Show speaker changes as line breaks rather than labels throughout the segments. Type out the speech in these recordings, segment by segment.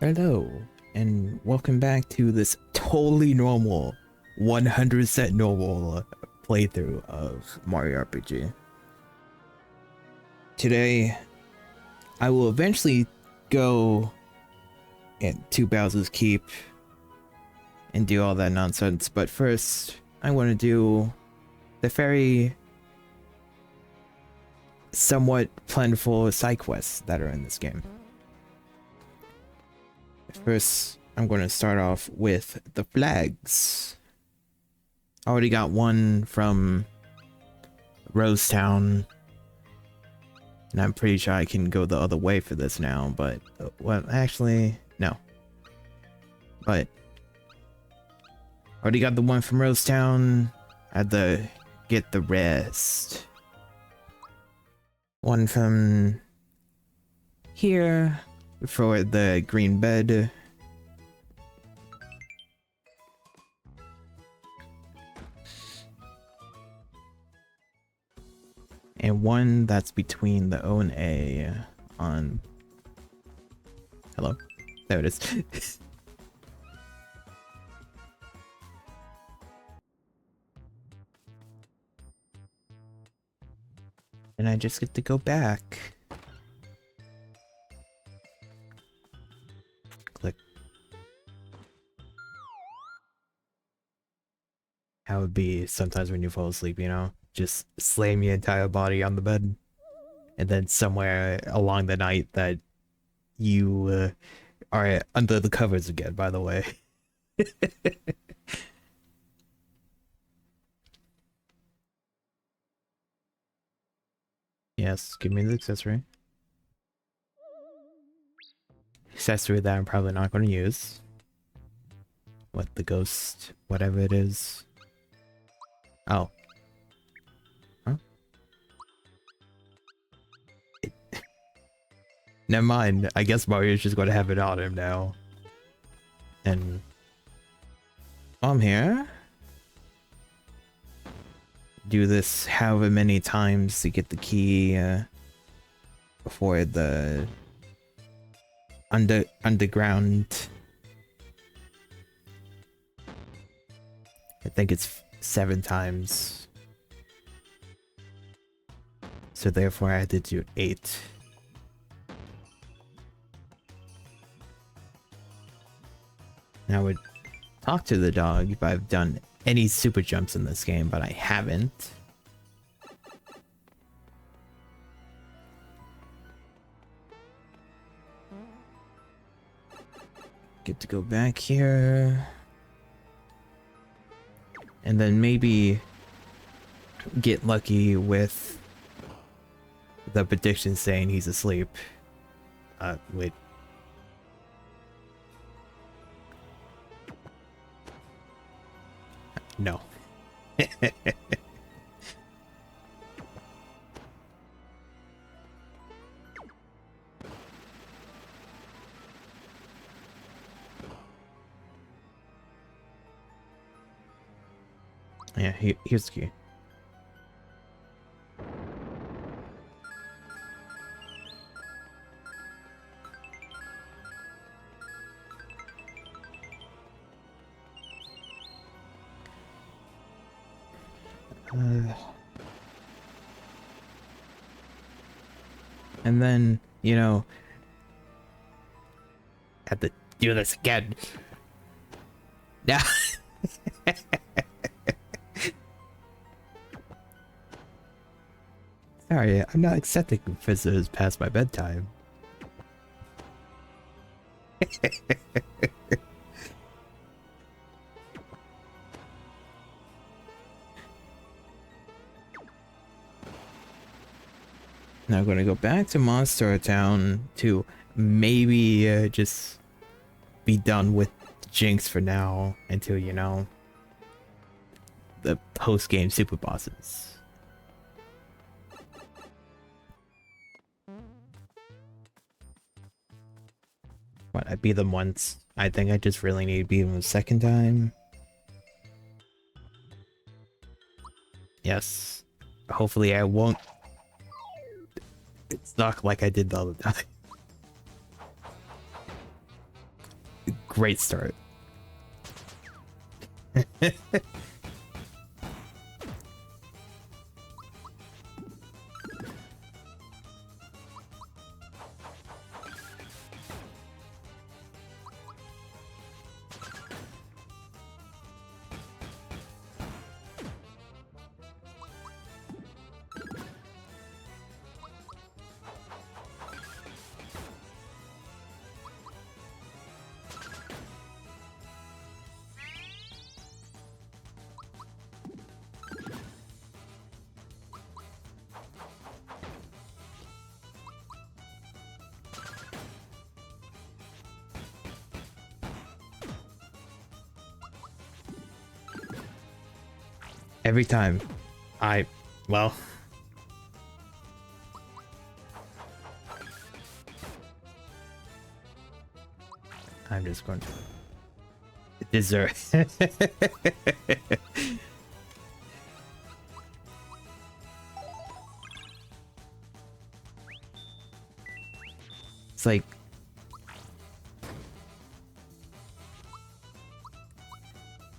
Hello, and welcome back to this totally normal, 100% normal playthrough of Mario RPG. Today, I will eventually go to Bowser's Keep and do all that nonsense, but first, I want to do the very somewhat plentiful side quests that are in this game. First, I'm going to start off with the flags. I already got one from Rosetown, and I'm pretty sure I can go the other way for this now, but, well, actually, no. But, already got the one from Rosetown, I had to get the rest. One from here for the green bed. And one that's between the O and A on... Hello? There it is. And I just get to go back. Click. How it would be sometimes when you fall asleep, you know? Just slam your entire body on the bed. And then somewhere along the night that you are under the covers again, by the way. Yes, give me the accessory. Accessory that I'm probably not going to use. What, the ghost, whatever it is. Oh. Huh? Never mind. I guess Mario's just going to have it on him now. And I'm here. Do this however many times to get the key before the underground. I think it's 7 times. So therefore I had to do 8. And I would talk to the dog if I've done any super jumps in this game, but I haven't. Get to go back here. And then maybe get lucky with the prediction saying he's asleep. Wait. No. Yeah, here's the key. And then, you know, have to do this again. Yeah. Sorry, I'm not accepting visitors past my bedtime. Now I'm gonna go back to Monster Town to maybe just be done with Jynx for now until, you know, the post-game super bosses. What, I beat them once. I think I just really need to beat them a second time. Yes. Hopefully I won't suck like I did the other time. Great start. Every time well, I'm just going to dessert. It's like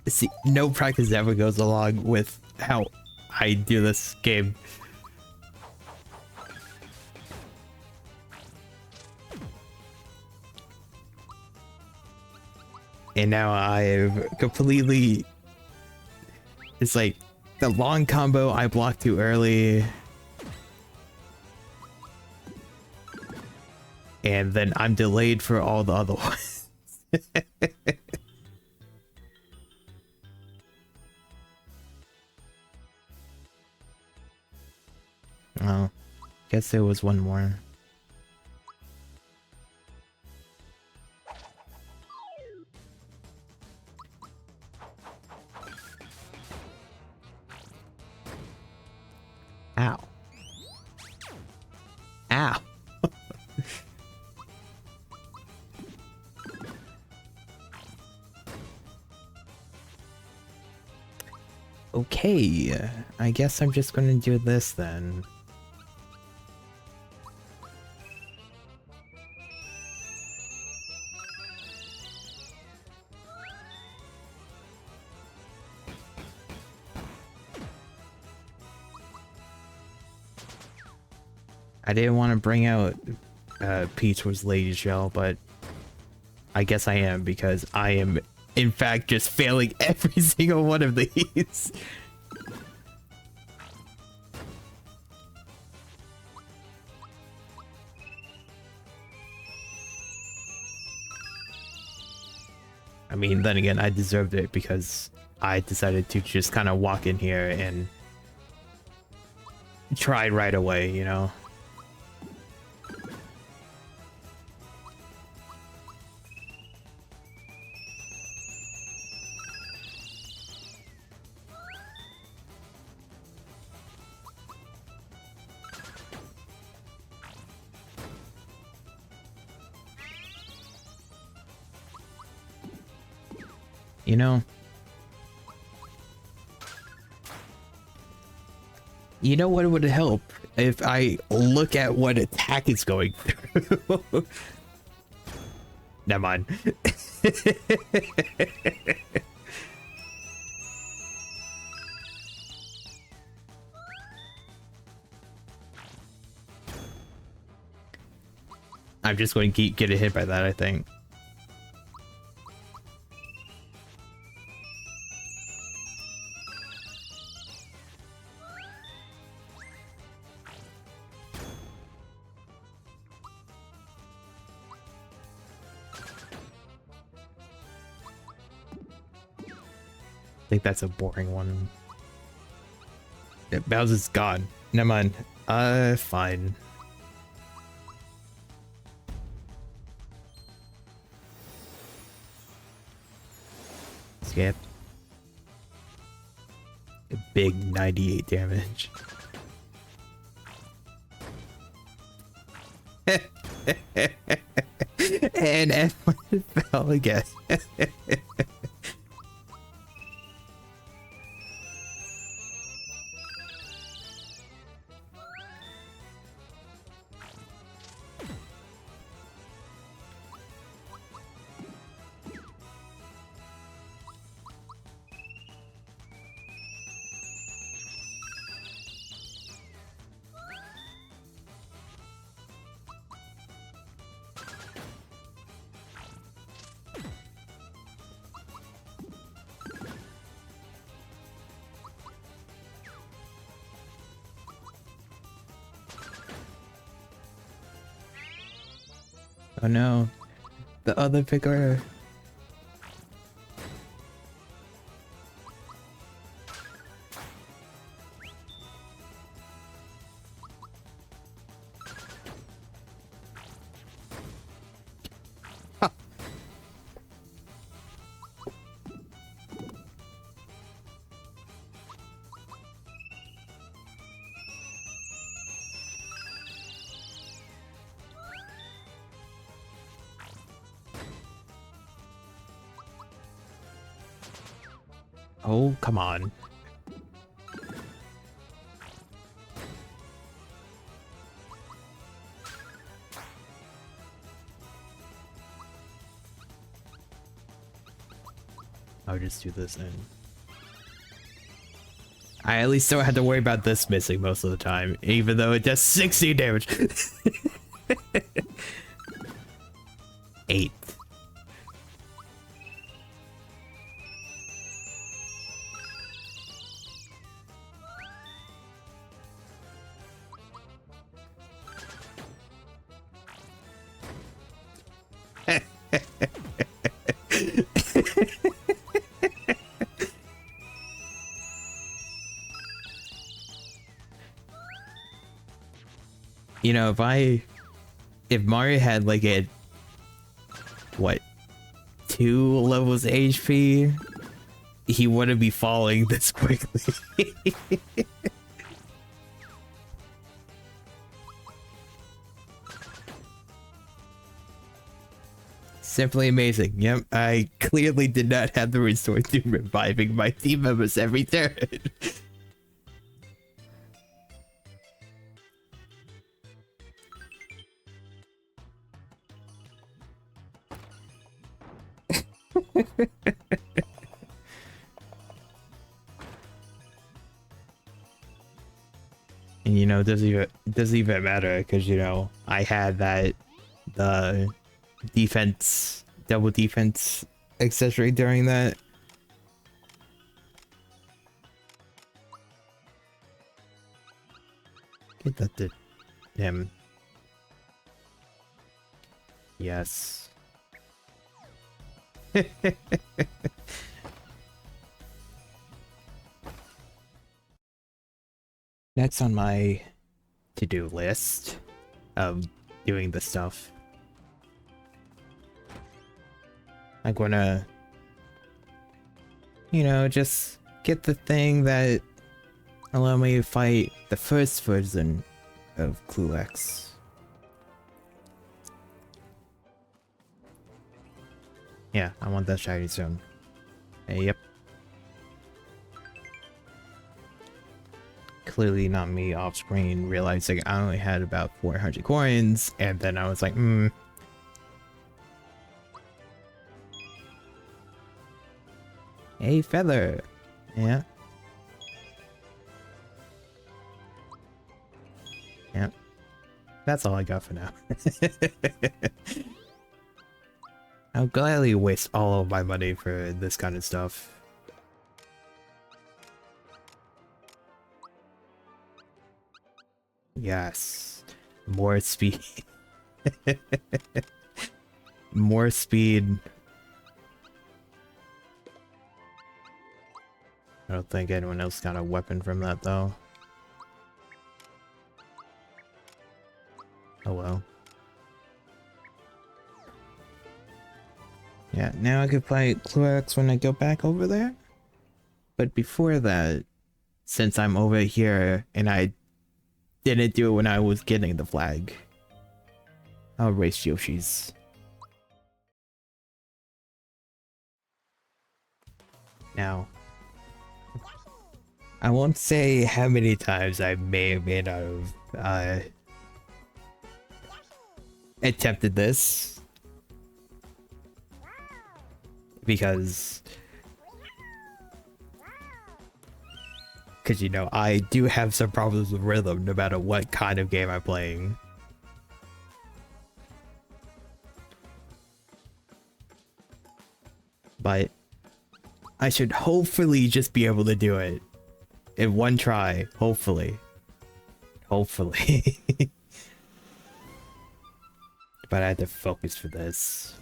see, no practice ever goes along with how I do this game. And now I've completely... It's like the long combo I blocked too early. And then I'm delayed for all the other ones. Oh, guess there was one more. Ow. Ow. Okay, I guess I'm just gonna do this then. I didn't want to bring out Peach was Lady Shell, but I guess I am because I am in fact just failing every single one of these. I mean, then again, I deserved it because I decided to just kind of walk in here and try right away, you know? You know? You know what would help? If I look at what attack is going through. Never mind. I'm just going to keep getting hit by that, I think. I think that's a boring one. Yeah, Bowser's gone. Never mind. Fine. Skip. A big 98 damage. And everyone fell again. Oh no, the other figure. Oh, come on. I'll just do this and I at least don't have to worry about this missing most of the time, even though it does 60 damage. 8. You know, if Mario had like a what 2 levels HP, he wouldn't be falling this quickly. Simply amazing. Yep, I clearly did not have the resort to reviving my team members every turn. And you know, it doesn't even matter because you know I had the defense, double defense accessory during that. Get that to him. Yes. Next on my to-do list of doing the stuff, I'm gonna, you know, just get the thing that allow me to fight the first version of Culex. Yeah, I want that shiny stone. Hey, yep. Clearly not me off screen realizing I only had about 400 coins, and then I was like, Hey, feather. Yeah. Yep. That's all I got for now. I'll gladly waste all of my money for this kind of stuff. Yes. More speed. More speed. I don't think anyone else got a weapon from that though. Oh well. Yeah, now I could fight Culex when I go back over there. But before that, since I'm over here and I didn't do it when I was getting the flag, I'll race Yoshi's. Now, I won't say how many times I may or may not have attempted this, because you know I do have some problems with rhythm no matter what kind of game I'm playing. But I should hopefully just be able to do it in one try, hopefully. But I had to focus for this.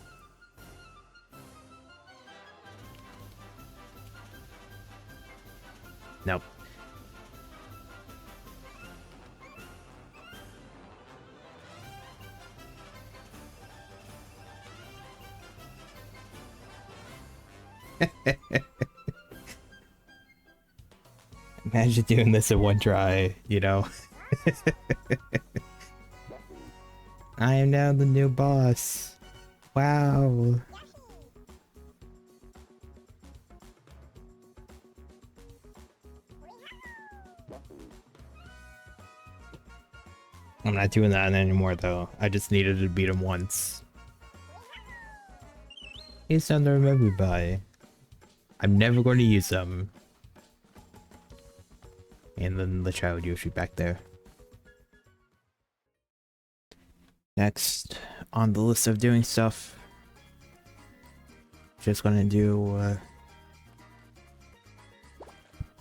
Nope. Imagine doing this in one try, you know? I am now the new boss. Wow. I'm not doing that anymore though. I just needed to beat him once. He's something to remember me by. I'm never going to use them. And then the child Yoshi back there. Next on the list of doing stuff. Just gonna do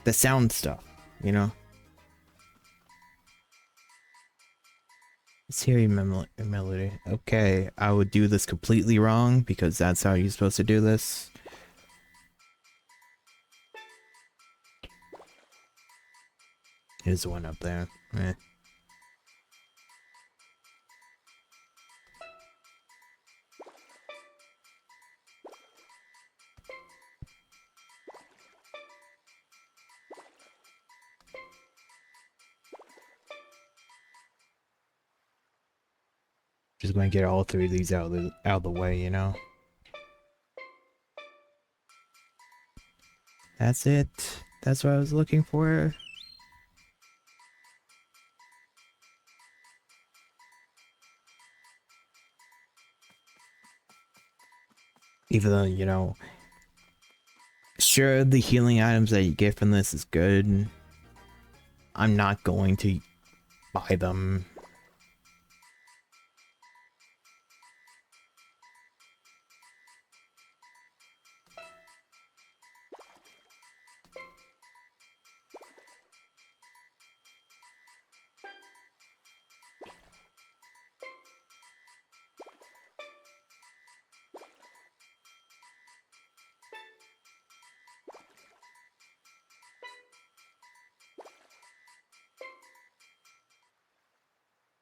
the sound stuff, you know? Siri melody. Okay, I would do this completely wrong because that's how you're supposed to do this. Here's the one up there. Eh. Just gonna get all three of these out of the way, you know? That's it. That's what I was looking for. Even though, you know, sure, the healing items that you get from this is good. I'm not going to buy them.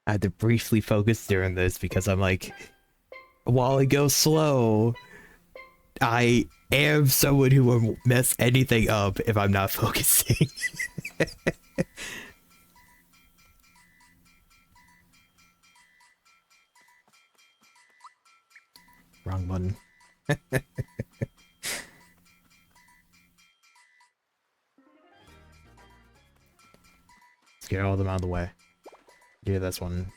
I had to briefly focus during this because I'm like, while it goes slow, I am someone who will mess anything up if I'm not focusing. Wrong button. Let's get all of them out of the way. Yeah, that's one.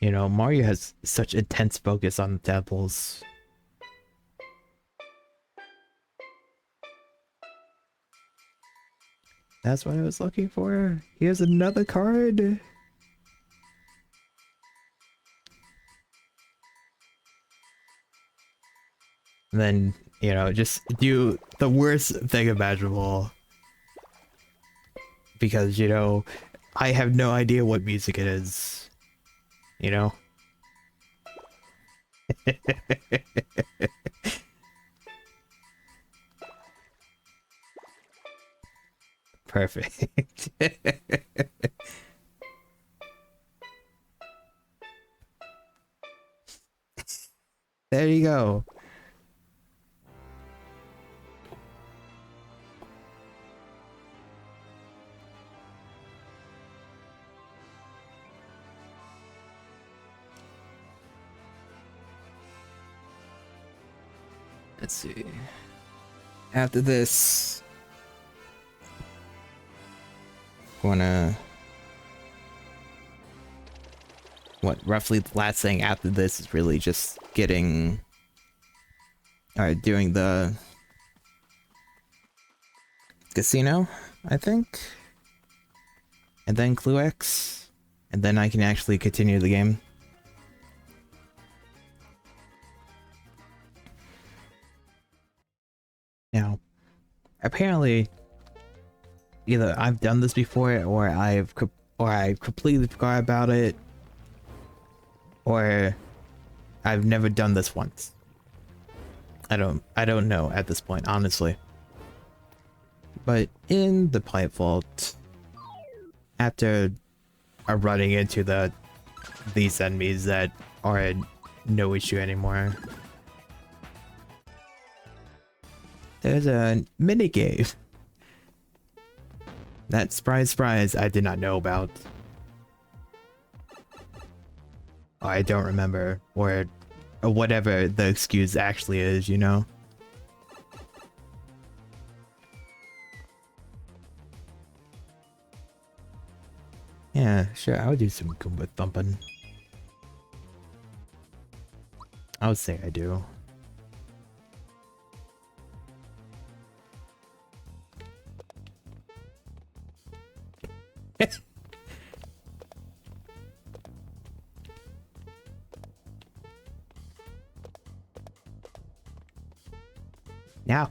You know, Mario has such intense focus on the tadpoles. That's what I was looking for. Here's another card. And then, you know, just do the worst thing imaginable. Because, you know, I have no idea what music it is. You know? Perfect. There you go. Let's see. After this, wanna roughly the last thing after this is really just getting doing the Casino, I think. And then Culex. And then I can actually continue the game. Now, apparently, either I've done this before, or I completely forgot about it, or I've never done this once. I don't know at this point, honestly. But in the pipe vault, after running into these enemies that are no issue anymore, there's a mini game that, surprise, I did not know about. I don't remember, or whatever the excuse actually is, you know? Yeah, sure, I would do some Goomba thumping. I would say I do. Now.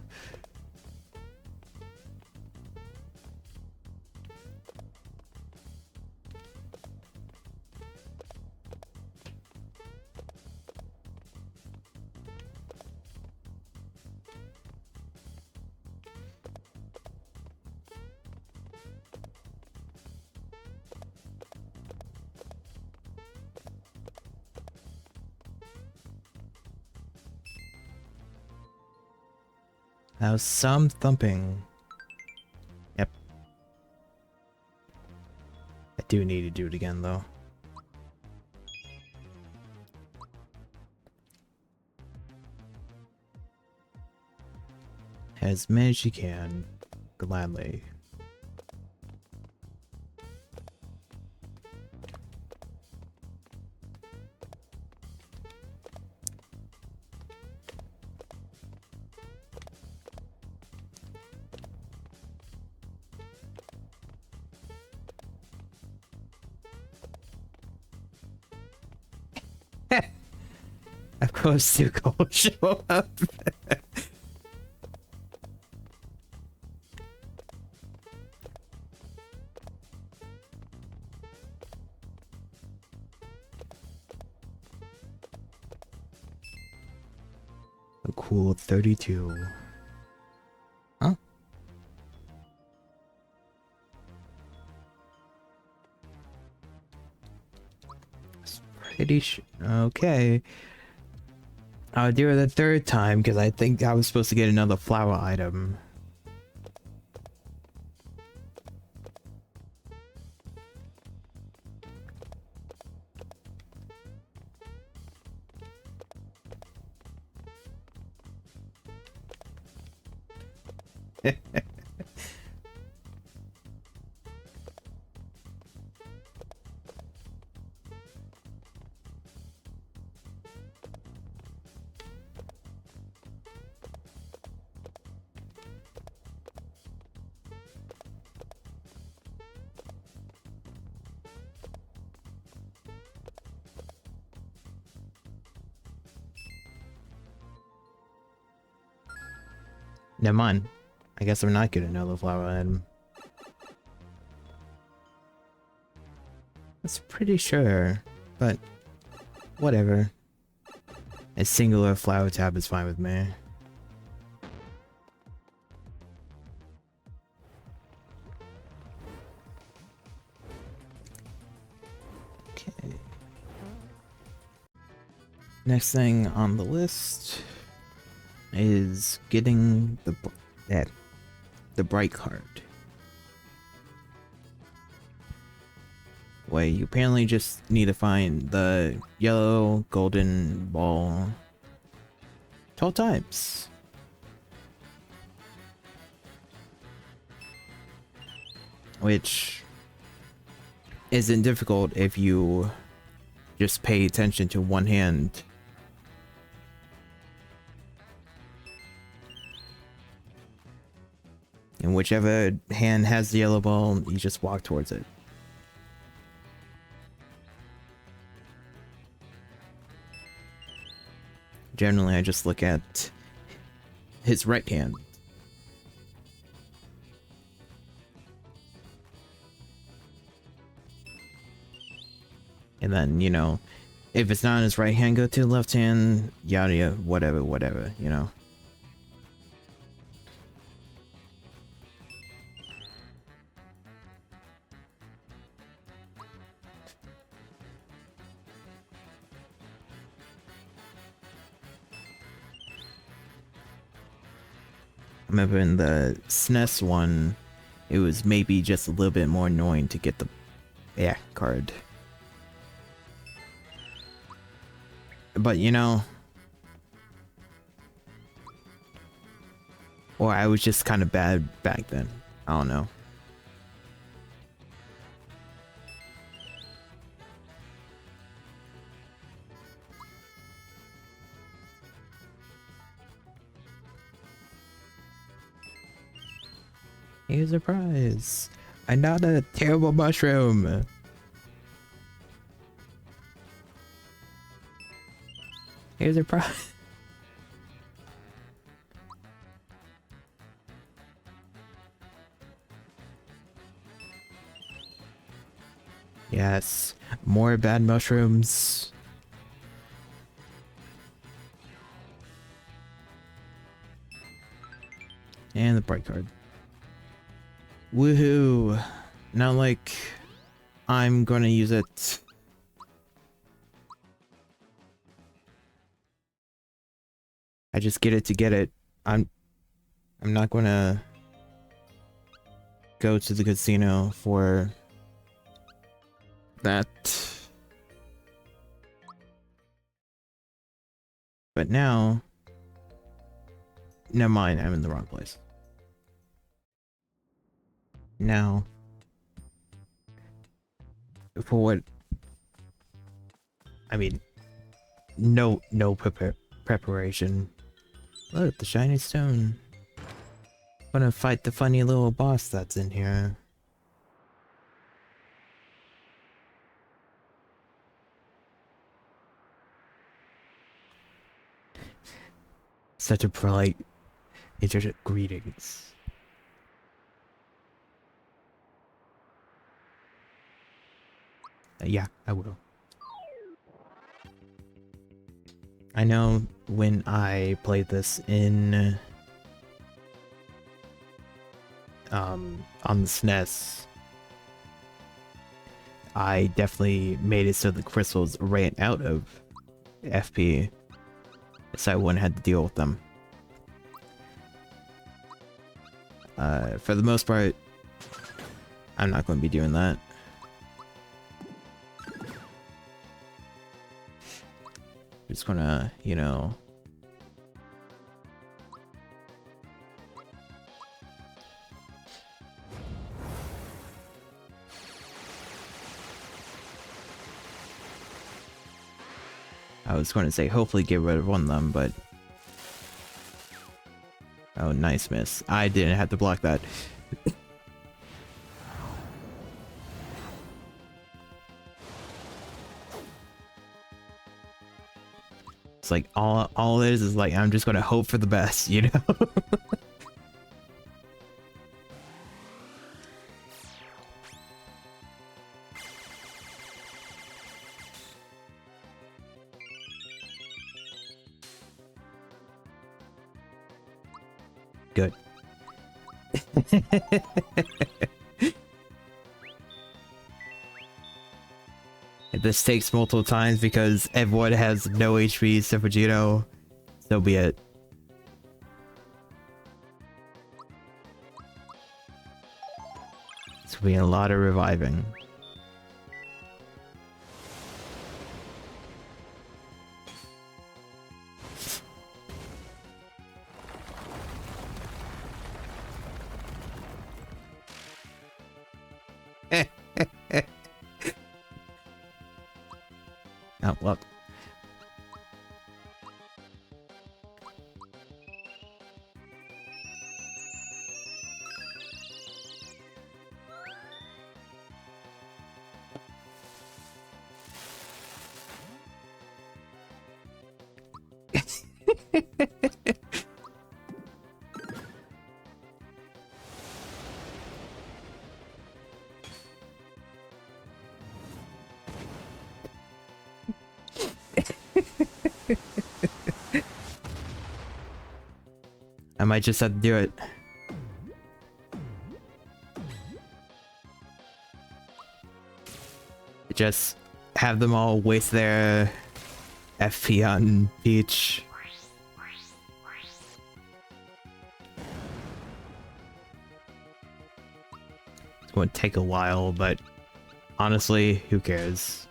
That was some thumping. Yep. I do need to do it again, though. As many as you can, gladly. Of course, Zuko will show up. A cool 32. Huh? Pretty sure. Okay. I'll do it the third time because I think I was supposed to get another flower item. Never mind. I guess I'm not getting another flower item. That's pretty sure, but whatever. A singular flower tab is fine with me. Okay. Next thing on the list is getting the bright card. Wait, you apparently just need to find the yellow golden ball 12 times. Which isn't difficult if you just pay attention to one hand. And whichever hand has the yellow ball, you just walk towards it. Generally, I just look at his right hand. And then, you know, if it's not in his right hand, go to the left hand, yada yada, whatever, you know. I remember in the SNES one, it was maybe just a little bit more annoying to get the card. But you know, or I was just kind of bad back then. I don't know. Here's a prize. I'm not a terrible mushroom. Here's a prize. Yes, more bad mushrooms. And the bright card. Woohoo! Not like I'm gonna use it. I just get it to get it. I'm not gonna go to the casino for that. But now, never mind, I'm in the wrong place. Now, for what? I mean, no preparation. Look, the shiny stone. Gonna fight the funny little boss that's in here. Such a polite greetings. Yeah, I will. I know when I played this in on the SNES, I definitely made it so the crystals ran out of FP, so I wouldn't have to deal with them. For the most part, I'm not going to be doing that. Just gonna, you know... I was going to say hopefully get rid of one of them, but... Oh, nice miss. I didn't have to block that. It's like all it is like I'm just gonna hope for the best, you know? Good. If this takes multiple times because everyone has no HP except for Gino, so be it. It's gonna be a lot of reviving. Oh, look. I might just have to do it. Just have them all waste their FP on Peach. It's going to take a while, but honestly, who cares?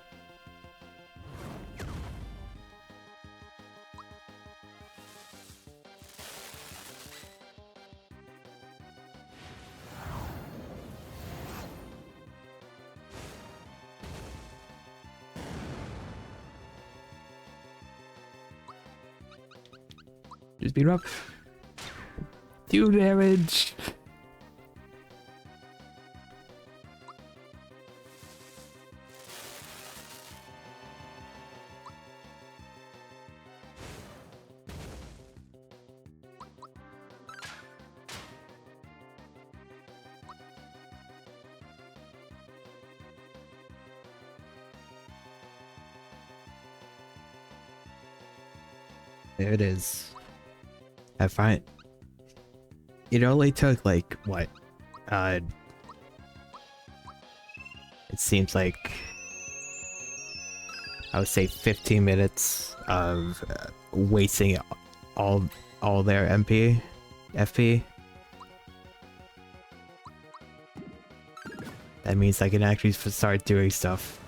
Just beat him up. Do damage. There it is. I find it only took like what? It seems like I would say 15 minutes of wasting all their FP. That means I can actually start doing stuff,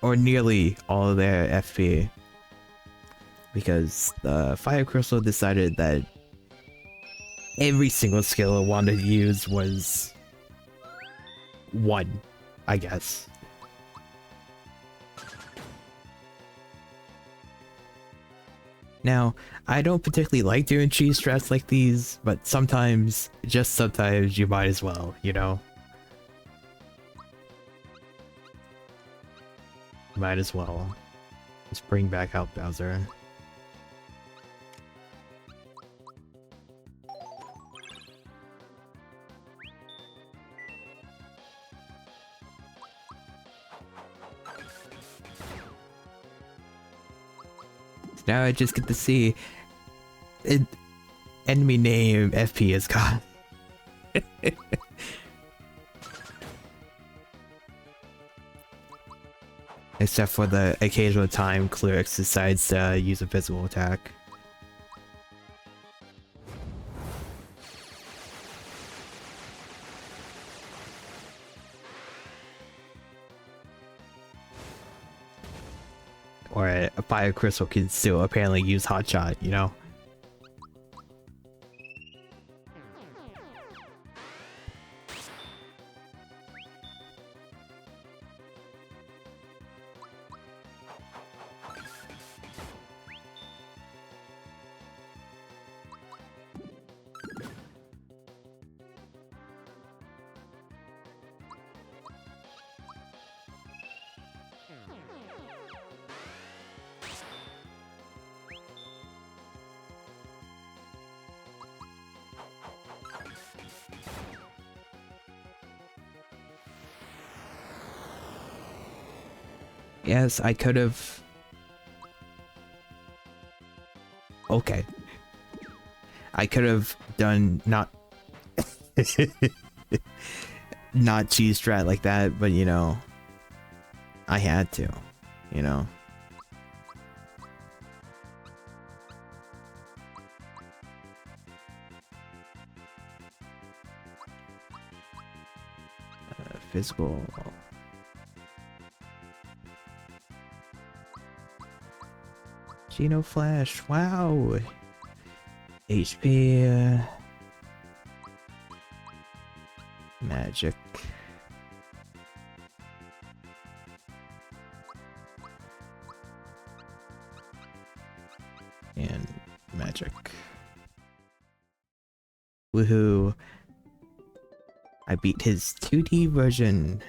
or nearly all of their FP. Because the Fire Crystal decided that every single skill I wanted to use was one, I guess. Now, I don't particularly like doing cheese strats like these, but sometimes, just sometimes, you might as well, you know? Might as well. Just bring back out Bowser. Now I just get to see enemy name FP is gone. Except for the occasional time Culex decides to use a physical attack. Or a Fire Crystal can still apparently use Hot Shot, you know? Yes, I could have... Okay. I could have done not... not cheese strat like that, but you know... I had to, you know? Physical... Geno Flash, wow! HP... Magic... And magic. Woohoo! I beat his 2D version.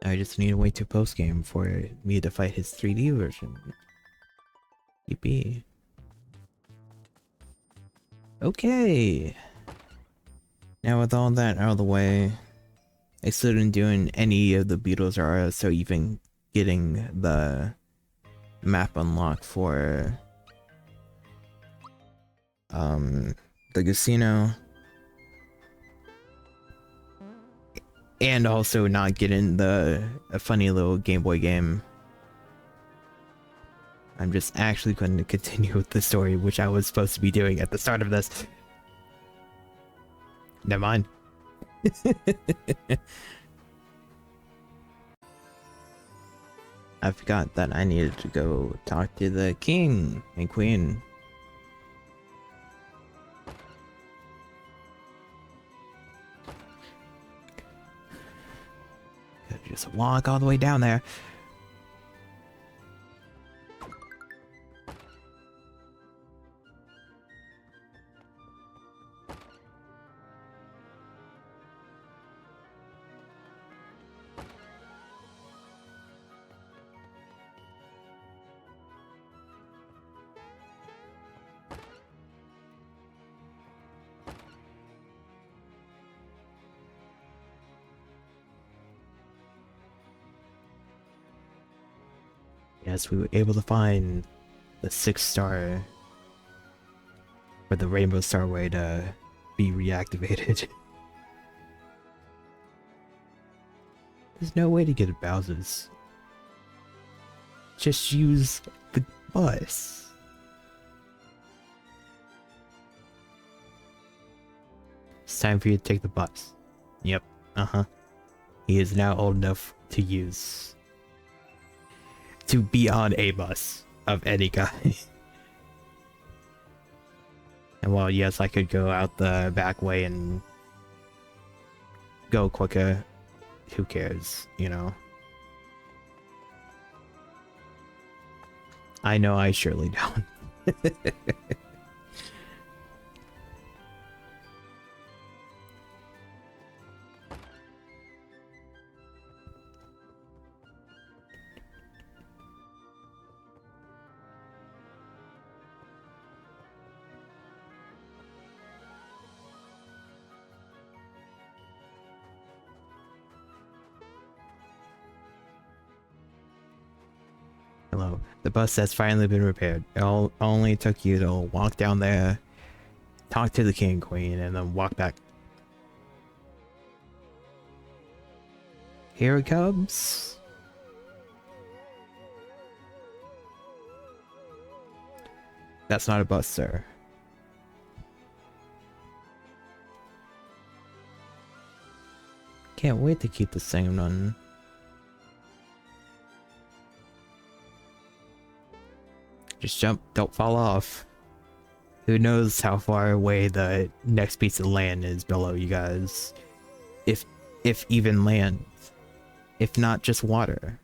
I just need to wait to post game for me to fight his 3D version. Yippee. Okay. Now with all that out of the way, I still didn't do any of the Beatles are so even getting the map unlocked for the casino, and also not getting a funny little Game Boy game. I'm just actually going to continue with the story, which I was supposed to be doing at the start of this. Never mind. I forgot that I needed to go talk to the king and queen. Just walk all the way down there. Yes, we were able to find the 6-star for the Rainbow Starway to be reactivated. There's no way to get Bowser's. Just use the bus. It's time for you to take the bus. Yep, He is now old enough to be on a bus of any kind. And while yes, I could go out the back way and go quicker, who cares, you know? I know I surely don't. Hello. The bus has finally been repaired. It only took you to walk down there, talk to the king and queen, and then walk back. Here it comes. That's not a bus, sir. Can't wait to keep this thing running. Just jump, don't fall off. Who knows how far away the next piece of land is below you guys. If even land. If not just water.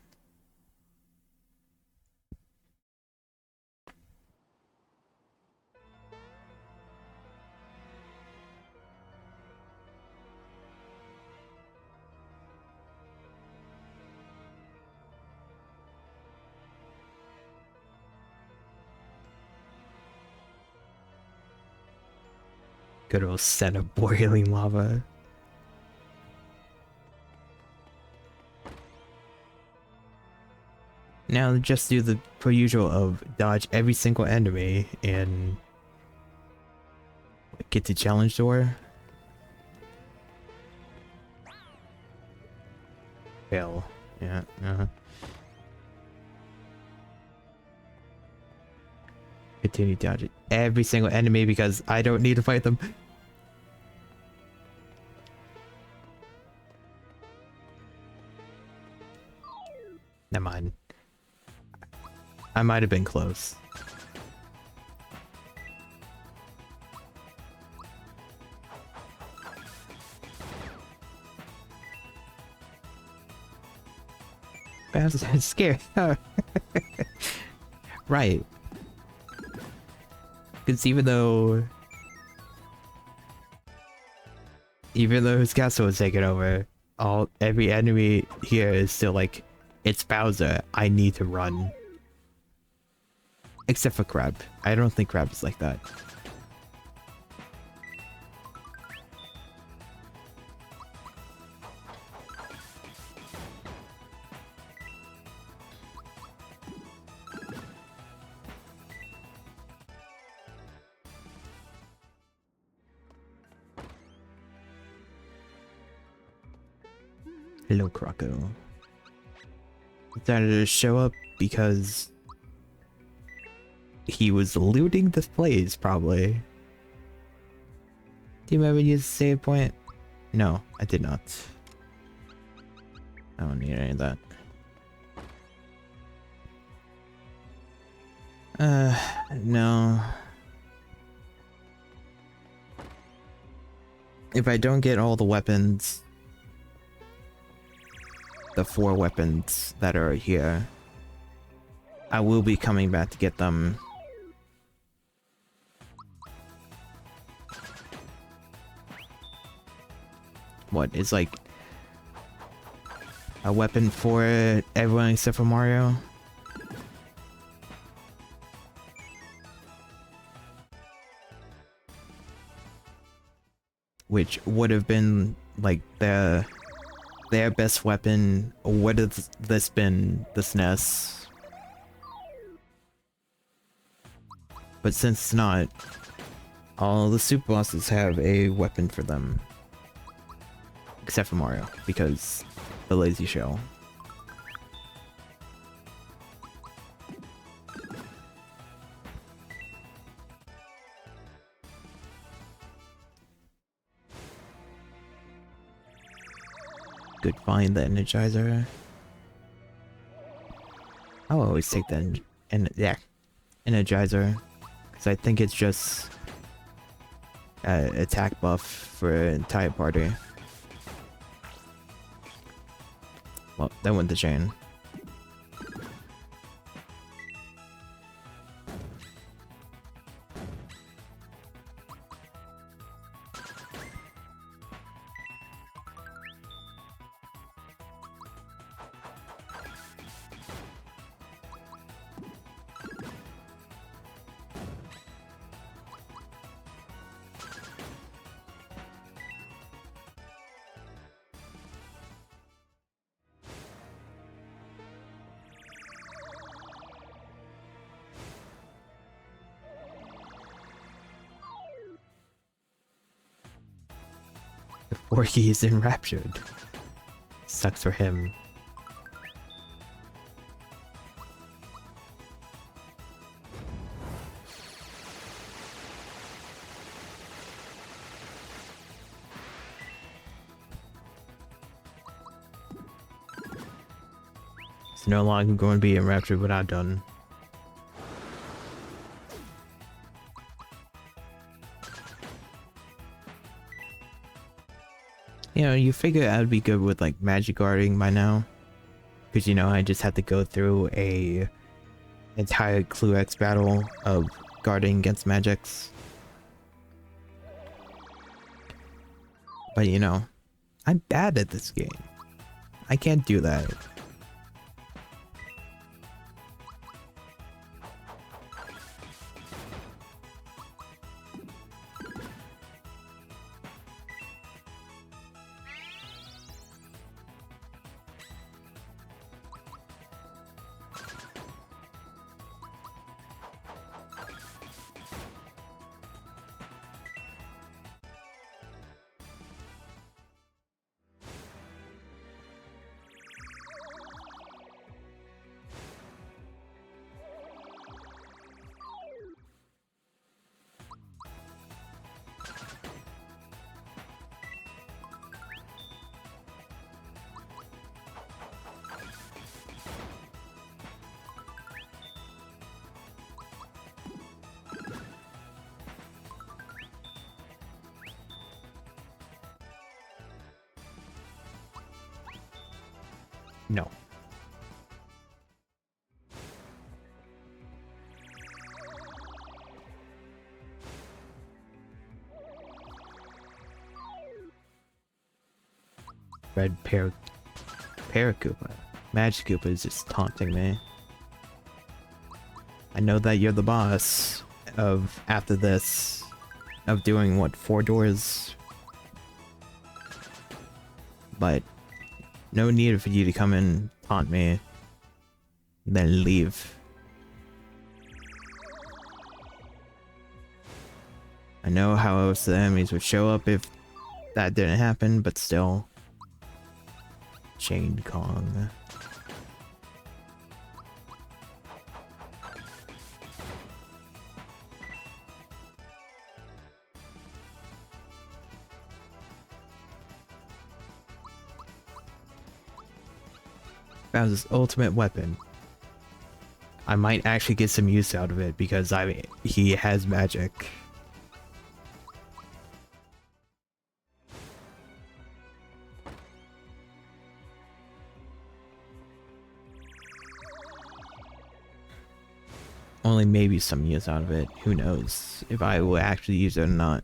Good old set of boiling lava. Now just do the per usual of dodge every single enemy and get to challenge door. Fail. Yeah, Continue dodging every single enemy because I don't need to fight them. Never mind. I might have been close. I'm scared. Right. Because even though his castle was taken over, every enemy here is still like, it's Bowser, I need to run. Except for Crab. I don't think Crab is like that. Hello, Croco. Decided to show up because he was looting the place, probably. Do you ever use a save point? No, I did not. I don't need any of that. No. If I don't get all the weapons, the 4 weapons that are here, I will be coming back to get them. What is like a weapon for everyone except for Mario? Which would have been like their best weapon. Would have this been the SNES? But since it's not, all the super bosses have a weapon for them. Except for Mario, because the lazy shell. Good find, the Energizer. I'll always take the Energizer, because I think it's just attack buff for an entire party. Well, that went the chain. Or he is enraptured. Sucks for him. It's no longer going to be enraptured when I'm done. You know, you figure I would be good with like magic guarding by now, because you know I just had to go through a entire Culex battle of guarding against magics. But you know, I'm bad at this game. I can't do that. No. red Paracupa. Magikoopa is just taunting me. I know that you're the boss of, after this, of doing what, 4 doors? But no need for you to come and taunt me, then leave. I know how else the enemies would show up if that didn't happen, but still. Chain Kong. Bowser's ultimate weapon. I might actually get some use out of it because he has magic. Only maybe some use out of it. Who knows if I will actually use it or not.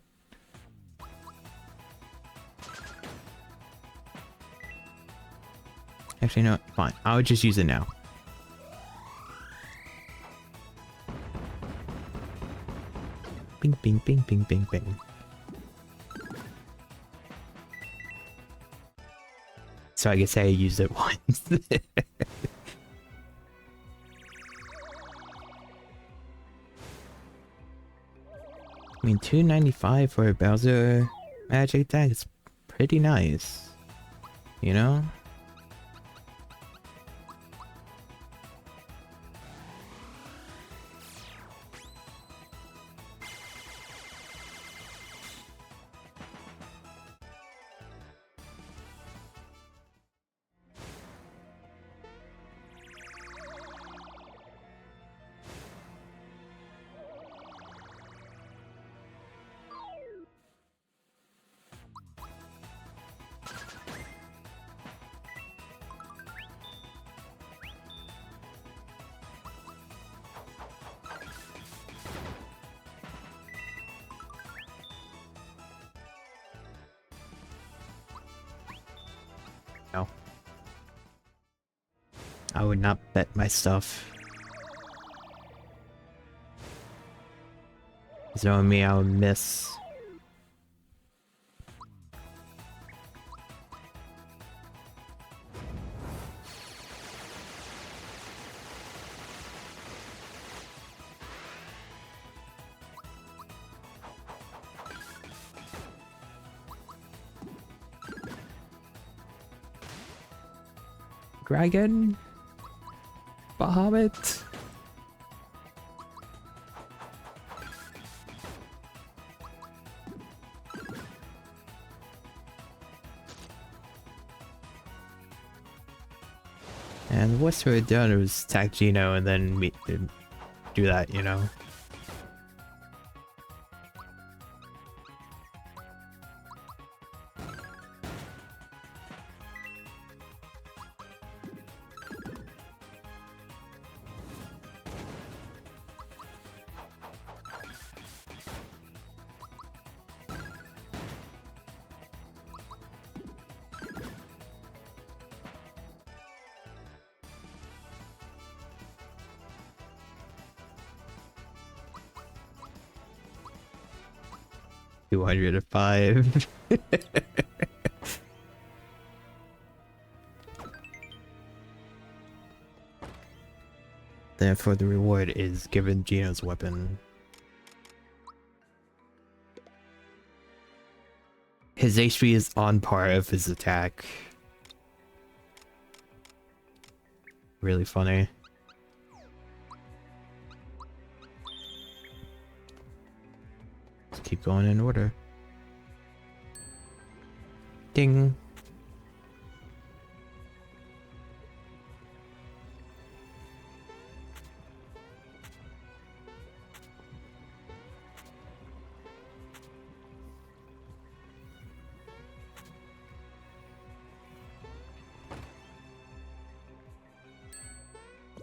Actually, no, fine. I would just use it now. Bing, bing, bing, bing, bing, bing. So I can say I used it once. I mean, $2.95 for a Bowser magic attack is pretty nice. You know? No. I would not bet my stuff. Knowing me, I would miss. Dragon? Bahamut? And what's we had done was attack Gino and then do that, you know? $205. Therefore, the reward is given Gino's weapon. His HP is on par of his attack. Really funny. Let's keep going in order. Ding.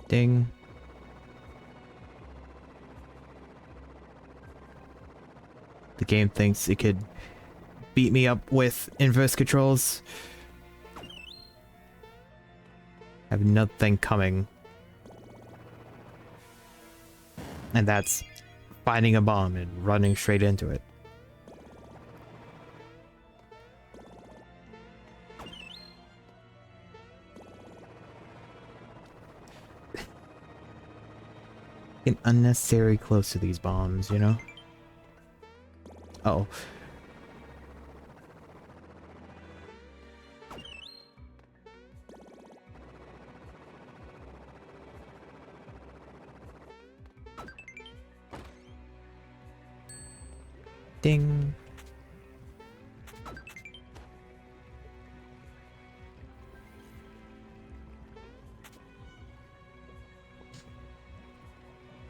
Ding. The game thinks it could beat me up with inverse controls. I have nothing coming. And that's finding a bomb and running straight into it. Get unnecessary close to these bombs, you know? Uh oh. Ding.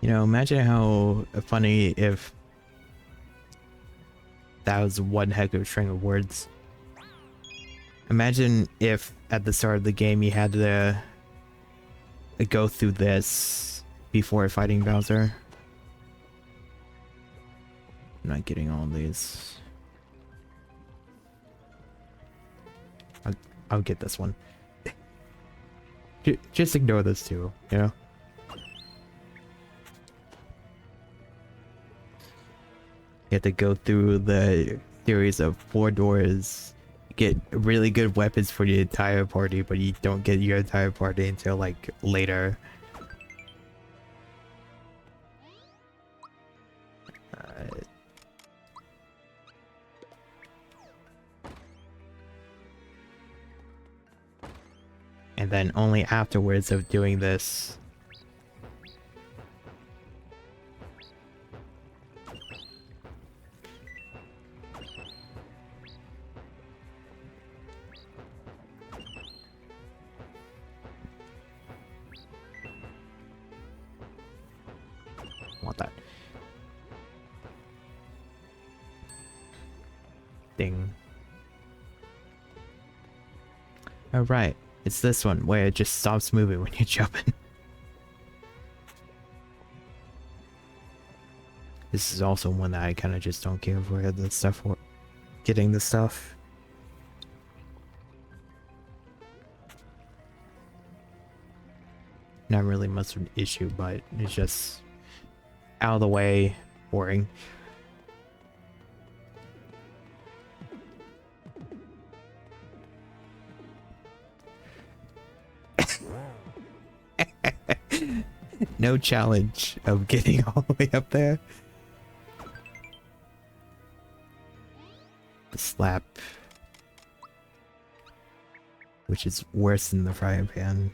You know, imagine how funny if that was one heck of a string of words. Imagine if at the start of the game you had to go through this before fighting Bowser. I'm not getting all these. I'll get this one. Just ignore this too, you know? You have to go through the series of 4 doors, get really good weapons for the entire party, but you don't get your entire party until like later. And then only afterwards of doing this. Want that. Ding. Alright, it's this one where it just stops moving when you're jumping. This is also one that I kind of just don't care for the stuff for getting the stuff. Not really much of an issue, but it's just out of the way, boring. No challenge of getting all the way up there. The slap, which is worse than the frying pan,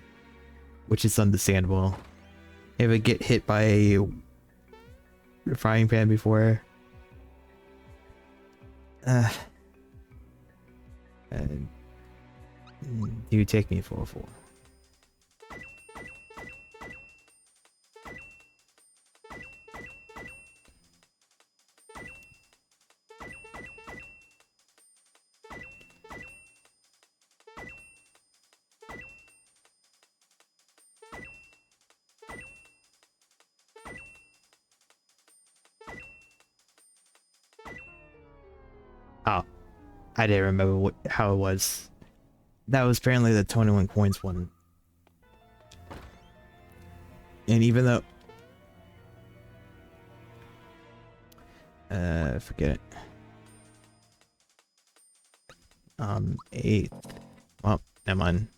which is understandable. Ever get hit by a frying pan before? You take me for a fool. Oh, I didn't remember how it was. That was apparently the 21 coins one. And even though... forget it. 8. Well, never mind.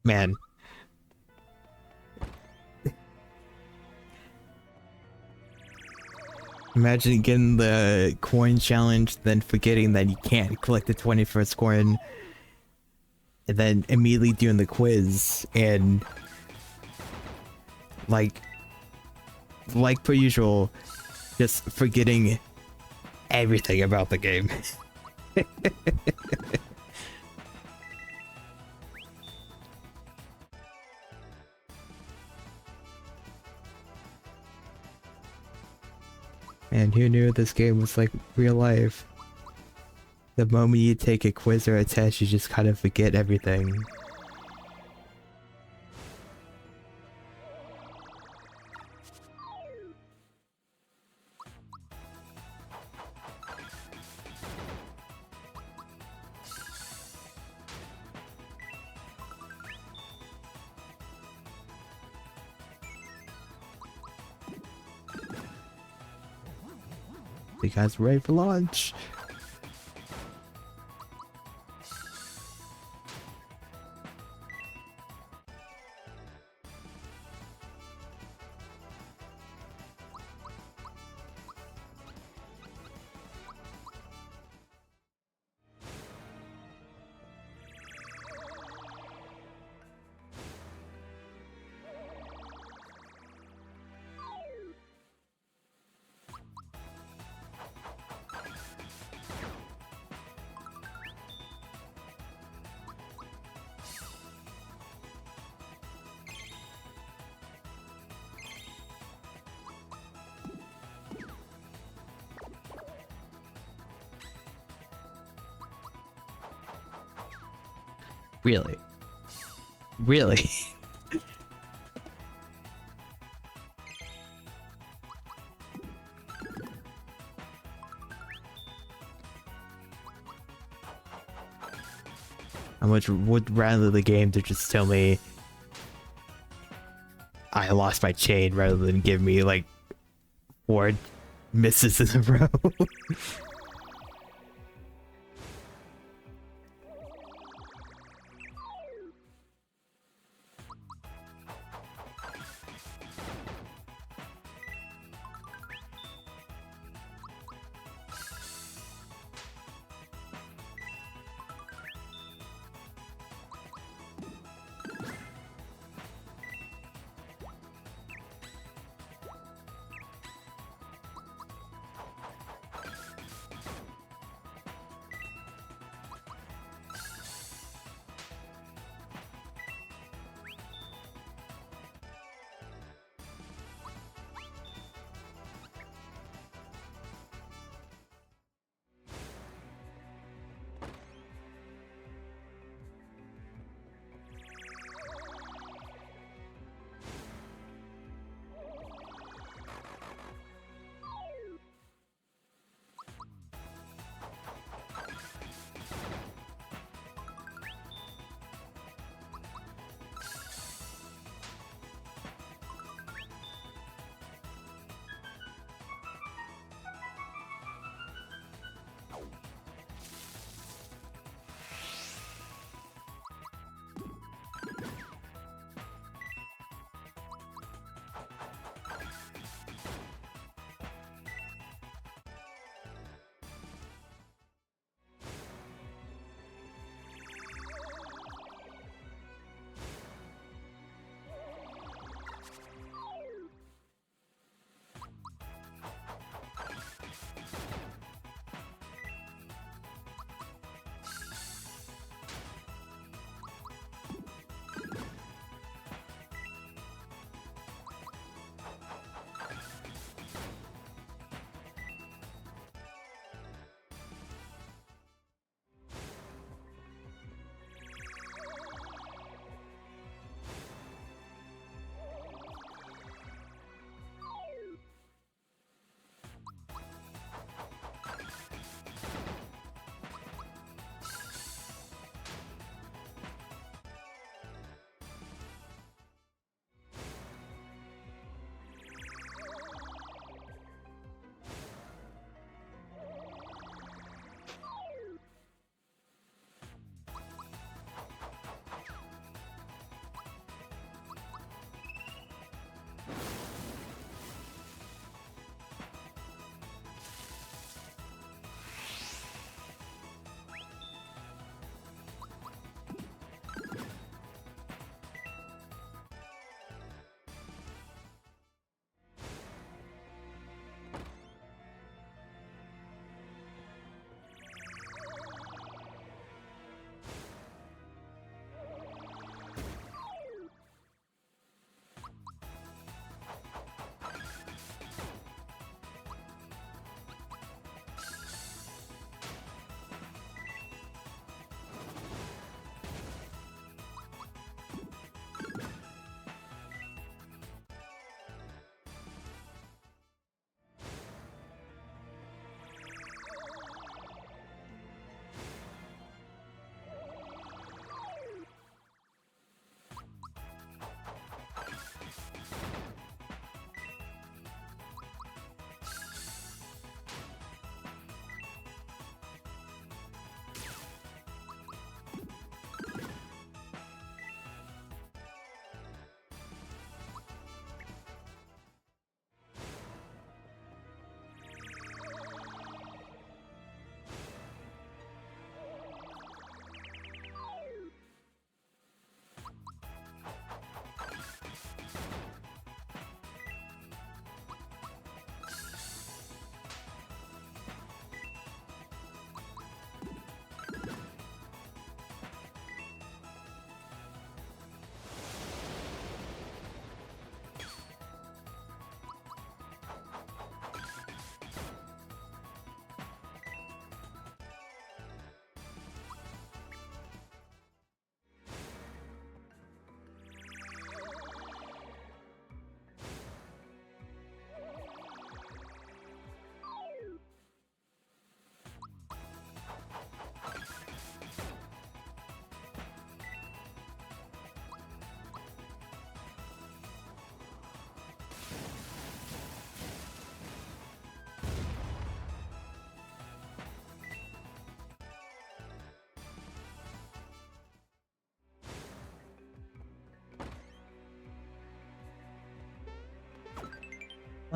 Man. Imagine getting the coin challenge, then forgetting that you can't collect the 21st coin, and then immediately doing the quiz, and like per usual, just forgetting everything about the game. And who knew this game was like real life? The moment you take a quiz or a test, you just kind of forget everything. You guys ready for launch? Really? Really? I would rather the game to just tell me I lost my chain rather than give me like 4 misses in a row.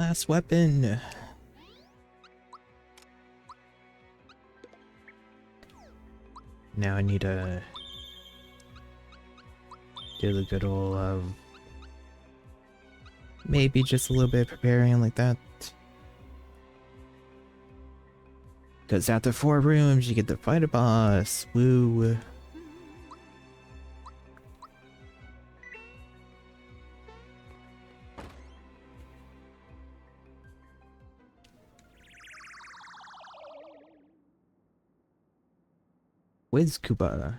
Last weapon. Now I need to do the good old maybe just a little bit of preparing like that. Because after 4 rooms, you get to fight a boss. Woo. Wiz Koopa.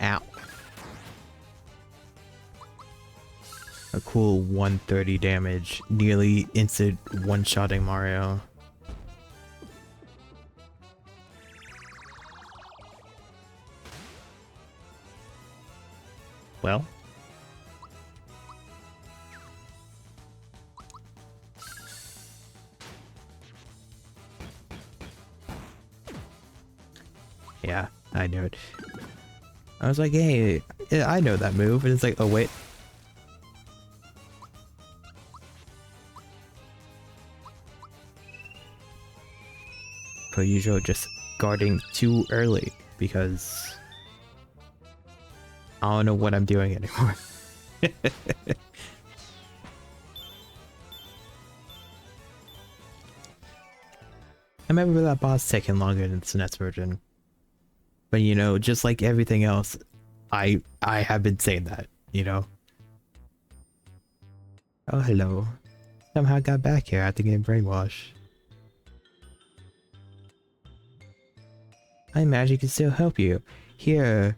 Ow. A cool 130 damage, nearly instant one-shotting Mario. Well. Yeah, I knew it. I was like, hey, yeah, I know that move. And it's like, oh wait. Per usual, just guarding too early because I don't know what I'm doing anymore. I remember that boss taking longer than the SNES version. But you know, just like everything else, I have been saying that, you know? Oh, hello. Somehow I got back here after getting brainwashed. I imagine can still help you. Here,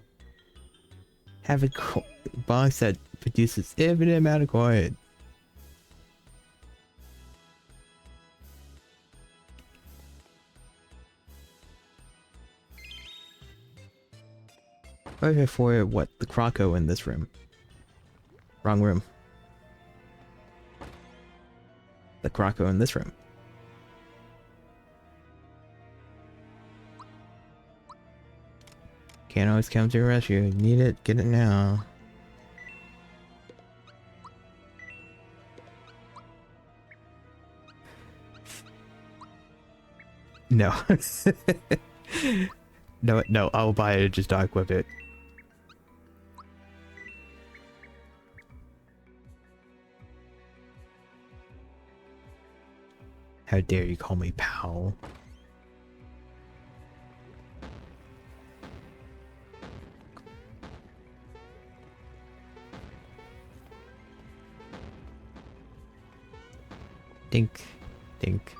have a box that produces infinite amount of coin. Over for what? The Croco in this room. Wrong room. The Croco in this room. Can't always come to your rescue. Need it, get it now. No. No, I'll buy it and just dog whip it. How dare you call me pal? Dink, dink.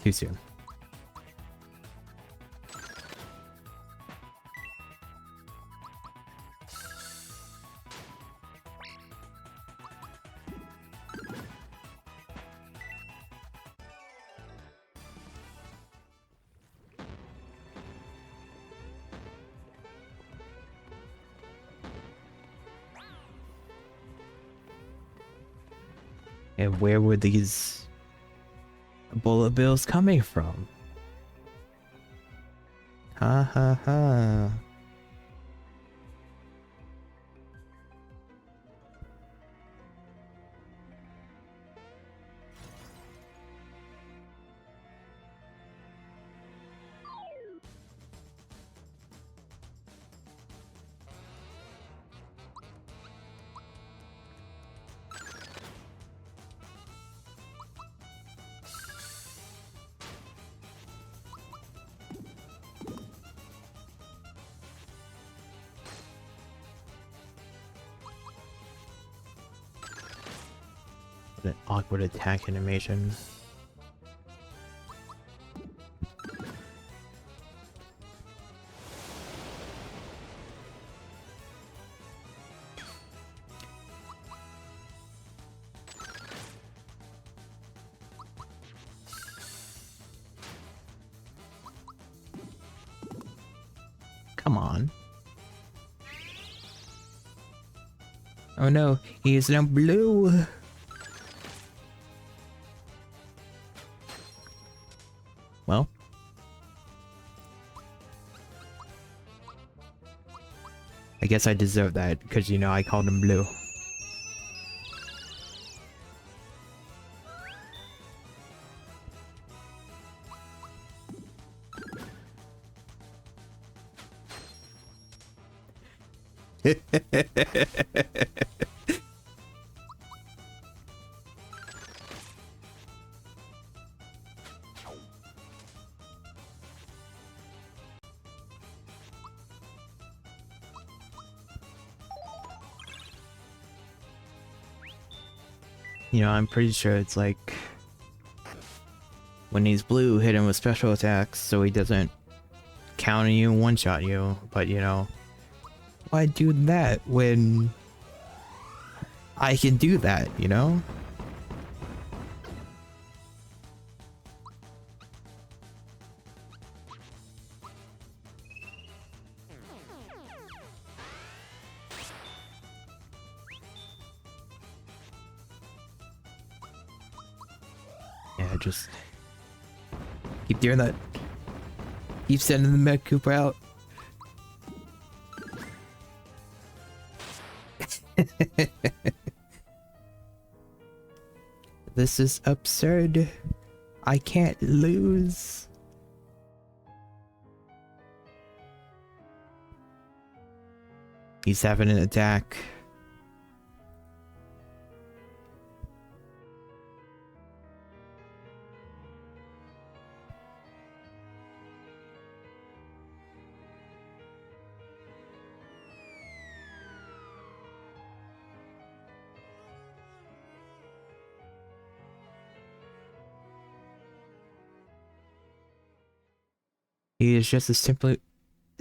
Too soon. And where were these bullet bills coming from? Ha ha ha. An awkward attack animation. Come on. Oh no, he is now blue. Well. I guess I deserve that, because you know I called him blue. You know, I'm pretty sure it's like when he's blue, hit him with special attacks so he doesn't counter you and one-shot you. But you know, why do that when I can do that, you know? Yeah, just keep doing that. Keep sending the Mech Cooper out. This is absurd. I can't lose. He's having an attack. He is just a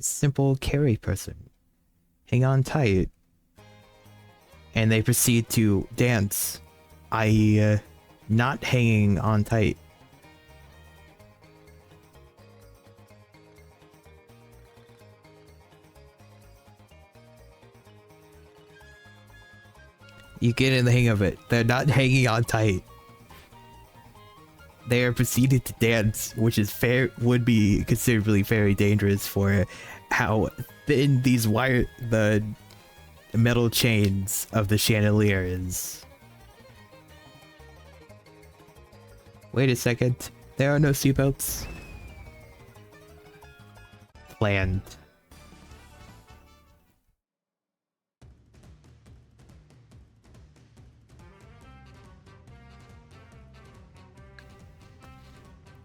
simple carry person. Hang on tight. And they proceed to dance. Not hanging on tight. You get in the hang of it. They're not hanging on tight. They are proceeded to dance, which is would be considerably very dangerous for how thin the metal chains of the chandelier is. Wait a second, there are no seatbelts. Planned.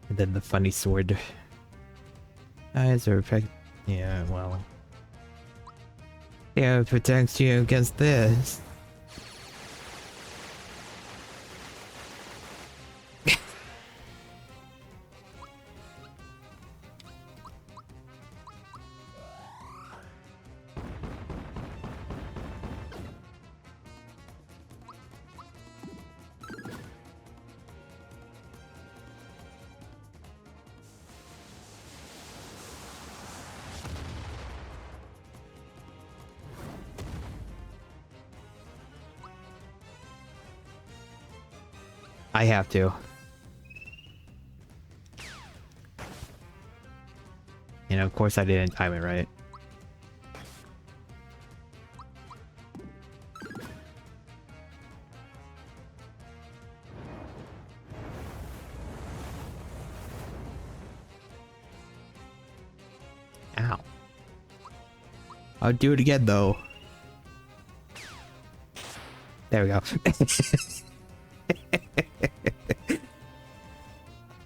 And then the funny sword. Eyes are yeah, well. Yeah, it protects you against this. I have to. And of course I didn't time it right. Ow. I'll do it again though. There we go.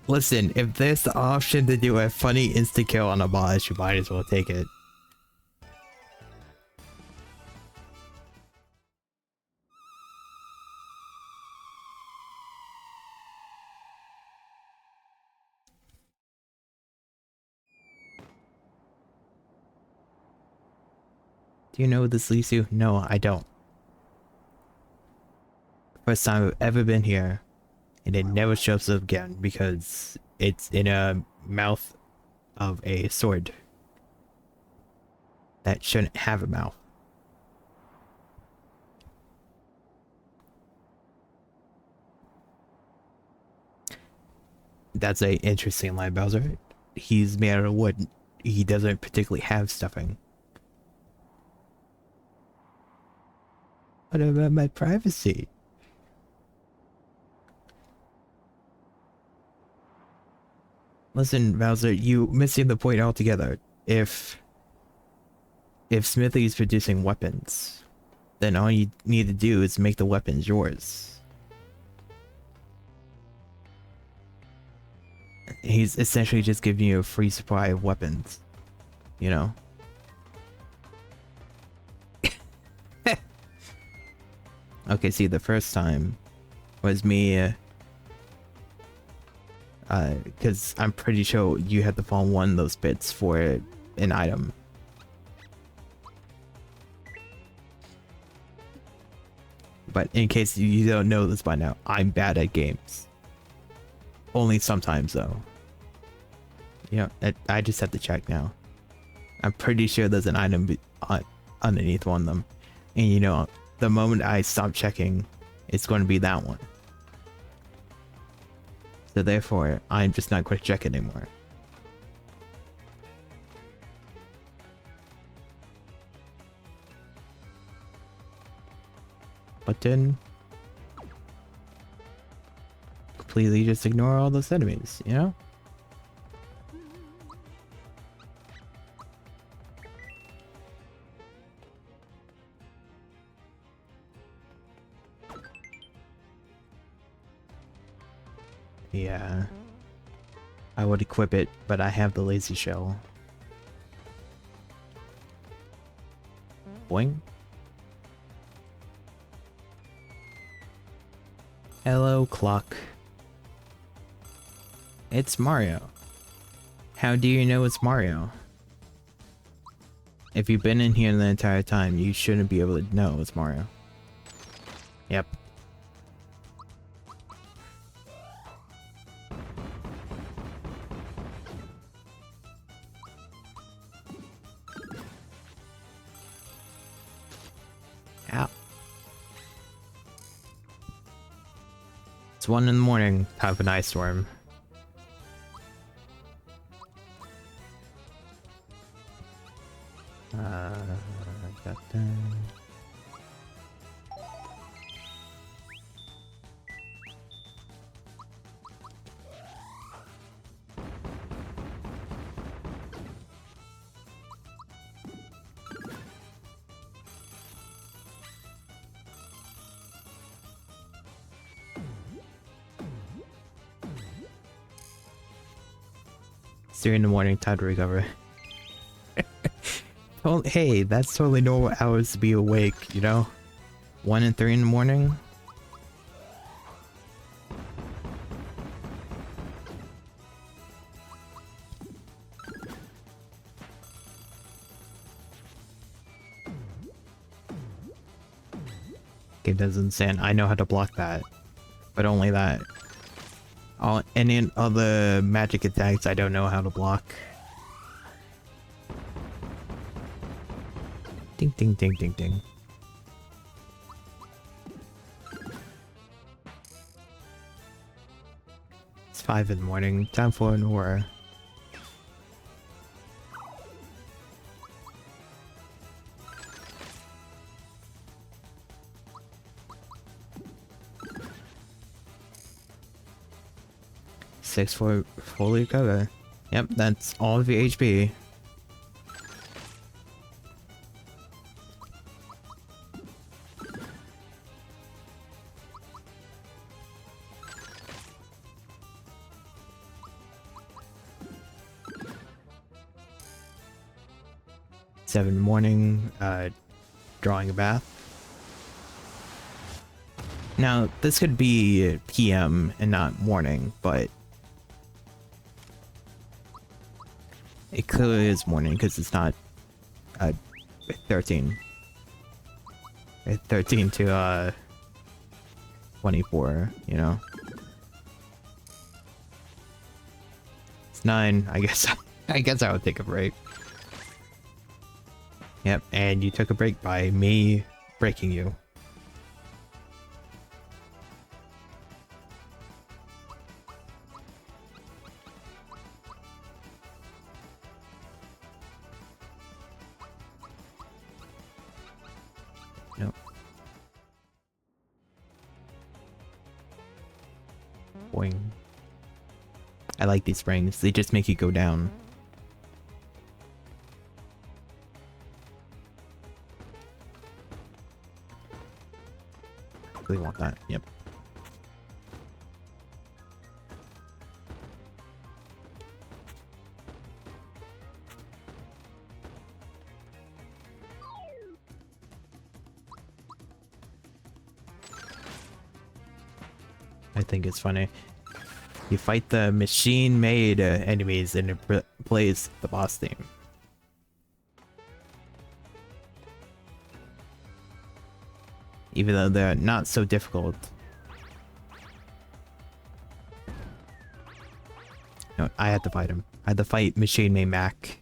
Listen, if there's the option to do a funny insta-kill on a boss, you might as well take it. Do you know what this leads to? No, I don't. First time I've ever been here, and it never shows up again because it's in a mouth of a sword. that shouldn't have a mouth. That's a interesting line, Bowser. He's made out of wood. He doesn't particularly have stuffing. What about my privacy? Listen, Bowser, you missing the point altogether. If Smithy is producing weapons, then all you need to do is make the weapons yours. He's essentially just giving you a free supply of weapons, you know? Okay, see, the first time was me, because I'm pretty sure you had to fall one of those bits for an item. But in case you don't know this by now, I'm bad at games. Only sometimes, though. You know, I just have to check now. I'm pretty sure there's an item underneath one of them. And you know, the moment I stop checking, it's going to be that one. So therefore, I'm just not going to check anymore. But then completely just ignore all those enemies, you know? Yeah. I would equip it, but I have the lazy shell. Boing. Hello, clock. It's Mario. How do you know it's Mario? If you've been in here the entire time, you shouldn't be able to know it's Mario. Yep. Ow. It's 1 in the morning, time for an ice storm. Got that. It's 3 in the morning, time to recover. Well, hey, that's totally normal hours to be awake, you know? 1 and 3 in the morning? Game doesn't stand. I know how to block that. But only that. Any other magic attacks I don't know how to block. Ding ding ding ding ding. It's 5 in the morning. Time for an aura. Six for fully recover. Yep, that's all of your HP. Seven in the morning, drawing a bath. Now, this could be PM and not morning, but it clearly is morning because it's not 13. 13 to 24, you know. It's 9, I guess. I guess I would take a break. Yep, and you took a break by me breaking you. Nope. Boing. I like these springs. They just make you go down. Really want that. Yep. I think it's funny. You fight the machine-made enemies and it plays the boss theme. Even though they're not so difficult. No, I had to fight him. I had to fight machine-made Mac.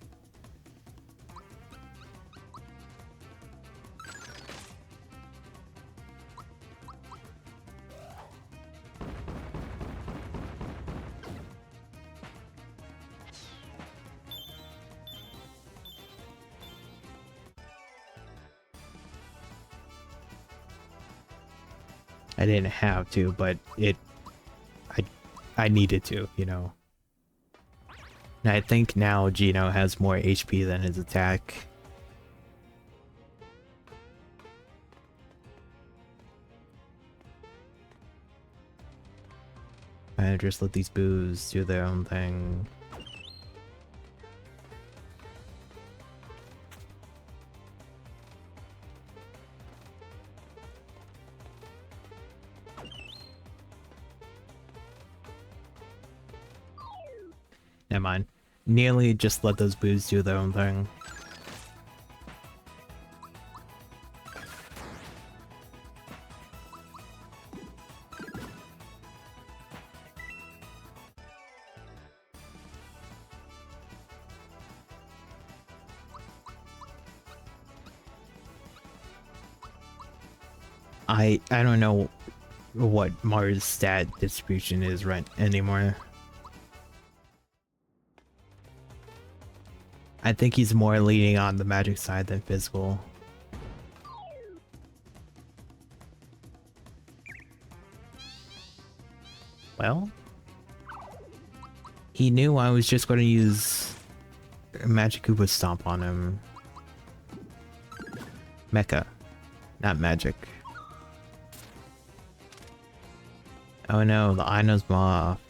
I didn't have to, but I needed to, you know. And I think now Gino has more HP than his attack. I just let these boos do their own thing. Never mind. Nearly just let those boos do their own thing. I don't know what Mars stat distribution is right anymore. I think he's more leaning on the magic side than physical. Well, he knew I was just going to use Magic Goomba Stomp on him. Mecha, not magic. Oh no, the Ino's off.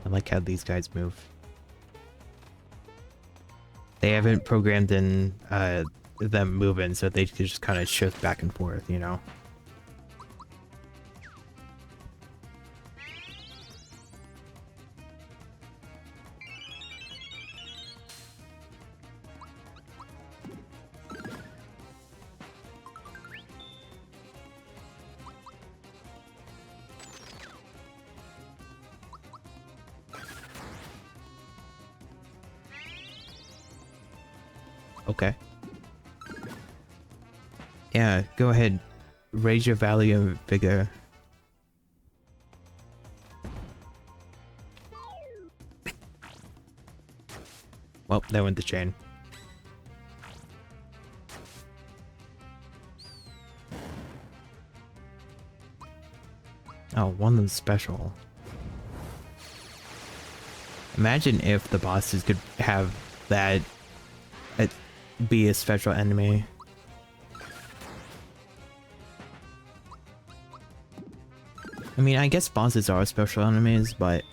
I like how these guys move. They haven't programmed in them moving, so they just kind of shift back and forth, you know? Okay. Yeah, go ahead. Raise your value and vigor. Well, that went the chain. Oh, one of them special. Imagine if the bosses could have that be a special enemy. I mean, I guess bosses are special enemies, but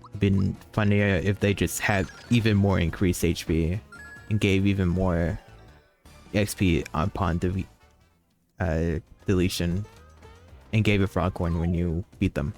it'd been funnier if they just had even more increased HP. and gave even more XP upon deletion, and gave a frog coin when you beat them.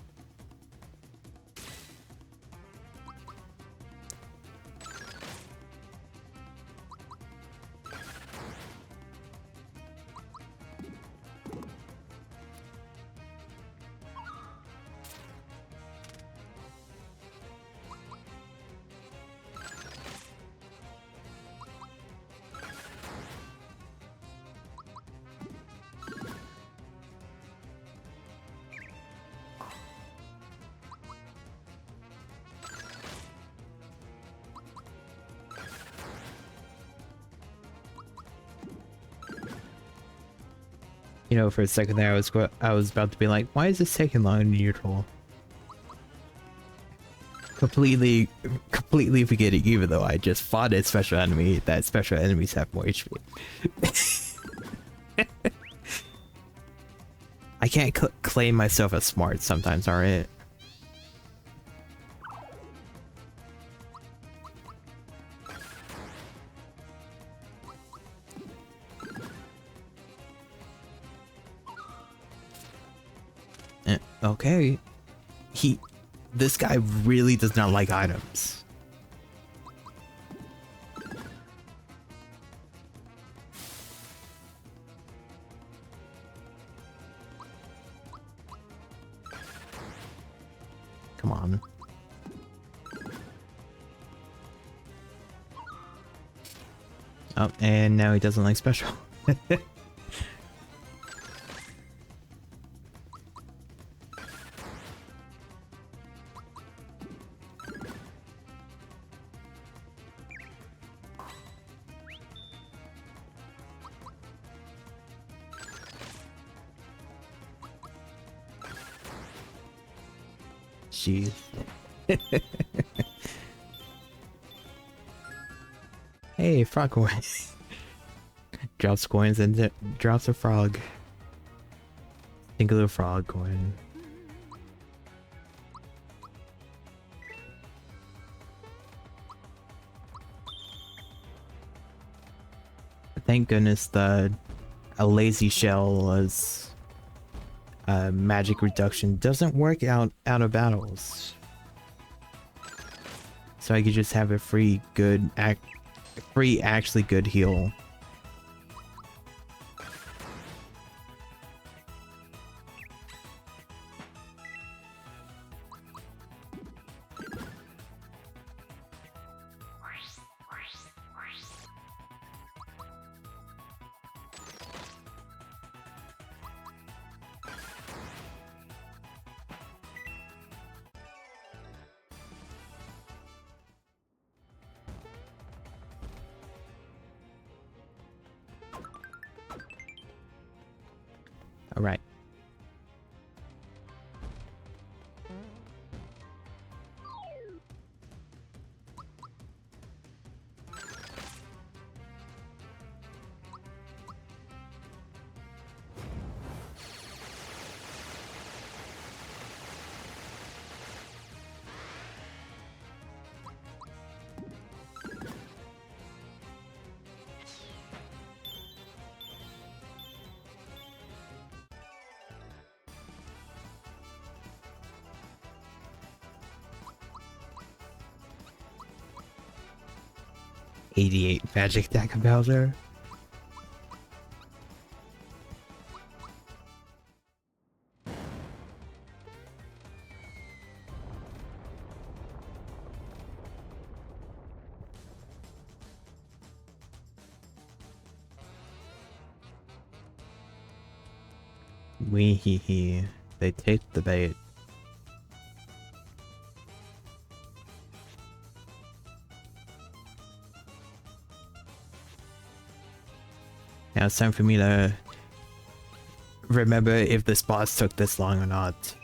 You know, for a second there, I was about to be like, why is this taking long in neutral? Completely forgetting, even though I just fought a special enemy, that special enemies have more HP. I can't claim myself as smart sometimes, alright? Okay. This guy really does not like items. Come on. Oh, and now he doesn't like special. Jeez. Hey, frog coin. Drops coins and drops a frog. Singular frog coin. Thank goodness a lazy shell as magic reduction doesn't work out of battles. So I could just have a free actually good heal. All right. '88 magic deck Bowser. Wee hee hee. They take the bait. Now it's time for me to remember if this boss took this long or not.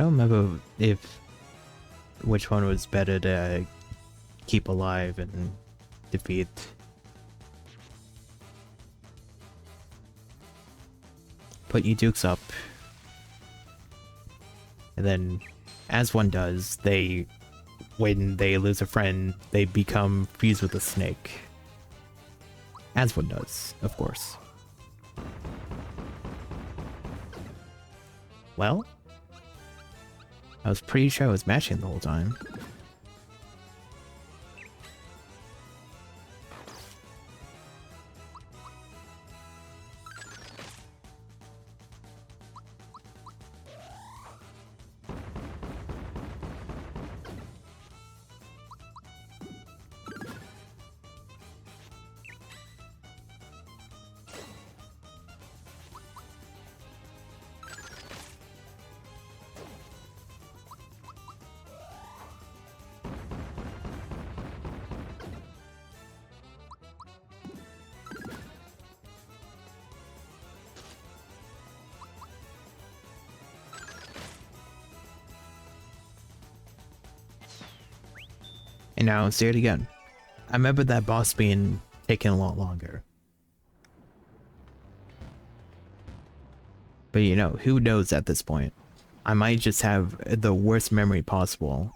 don't remember if which one was better to keep alive and defeat. Put your dukes up. And then, as one does, when they lose a friend, they become fused with a snake. As one does, of course. Well, I was pretty sure I was matching the whole time. And now let's do it again. I remember that boss being taking a lot longer. But you know, who knows at this point? I might just have the worst memory possible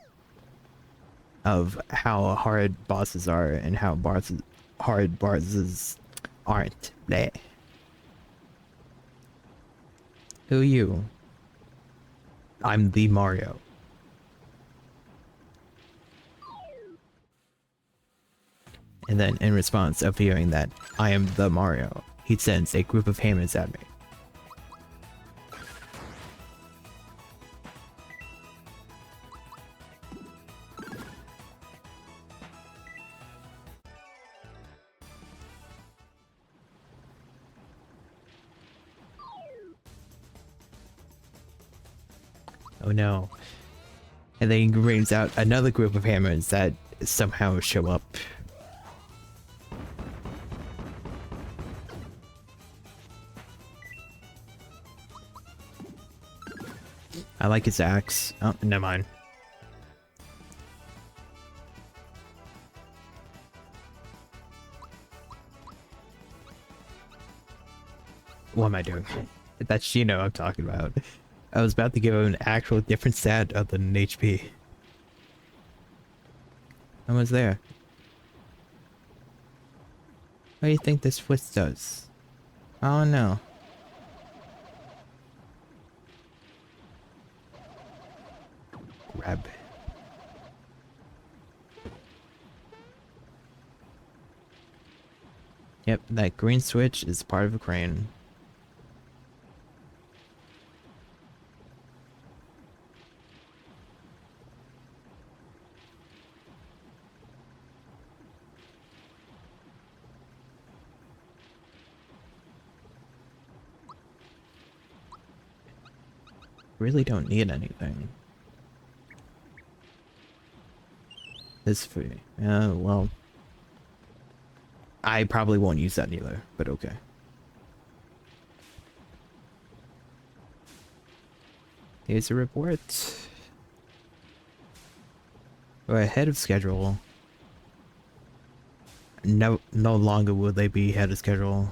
of how hard bosses are and how hard bosses aren't. Bleh. Who are you? I'm the Mario. And then in response of hearing that I am the Mario, he sends a group of hammers at me. Oh no. And then he brings out another group of hammers that somehow show up. I like his axe. Oh, never mind. What am I doing? That's Shino I'm talking about. I was about to give him an actual different stat other than HP. Almost there. What do you think this foot does? Oh no. Grab. Yep, that green switch is part of a crane. Really don't need anything. This free. Well. I probably won't use that either, but okay. Here's a report. We're ahead of schedule. No longer will they be ahead of schedule.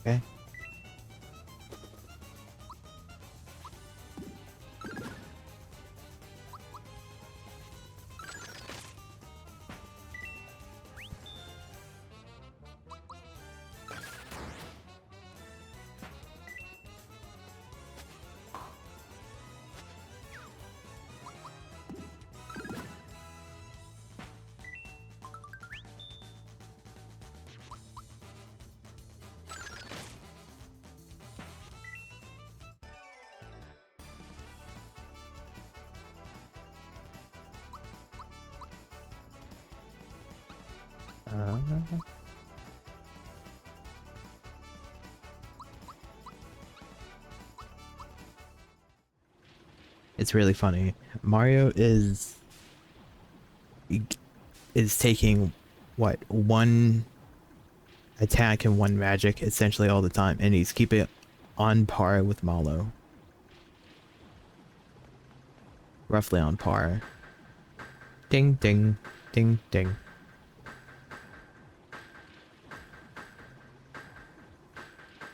Okay. Uh, it's really funny. Mario is taking what, one attack and one magic essentially all the time, and he's keeping it on par with Malo. Roughly on par. Ding ding ding ding.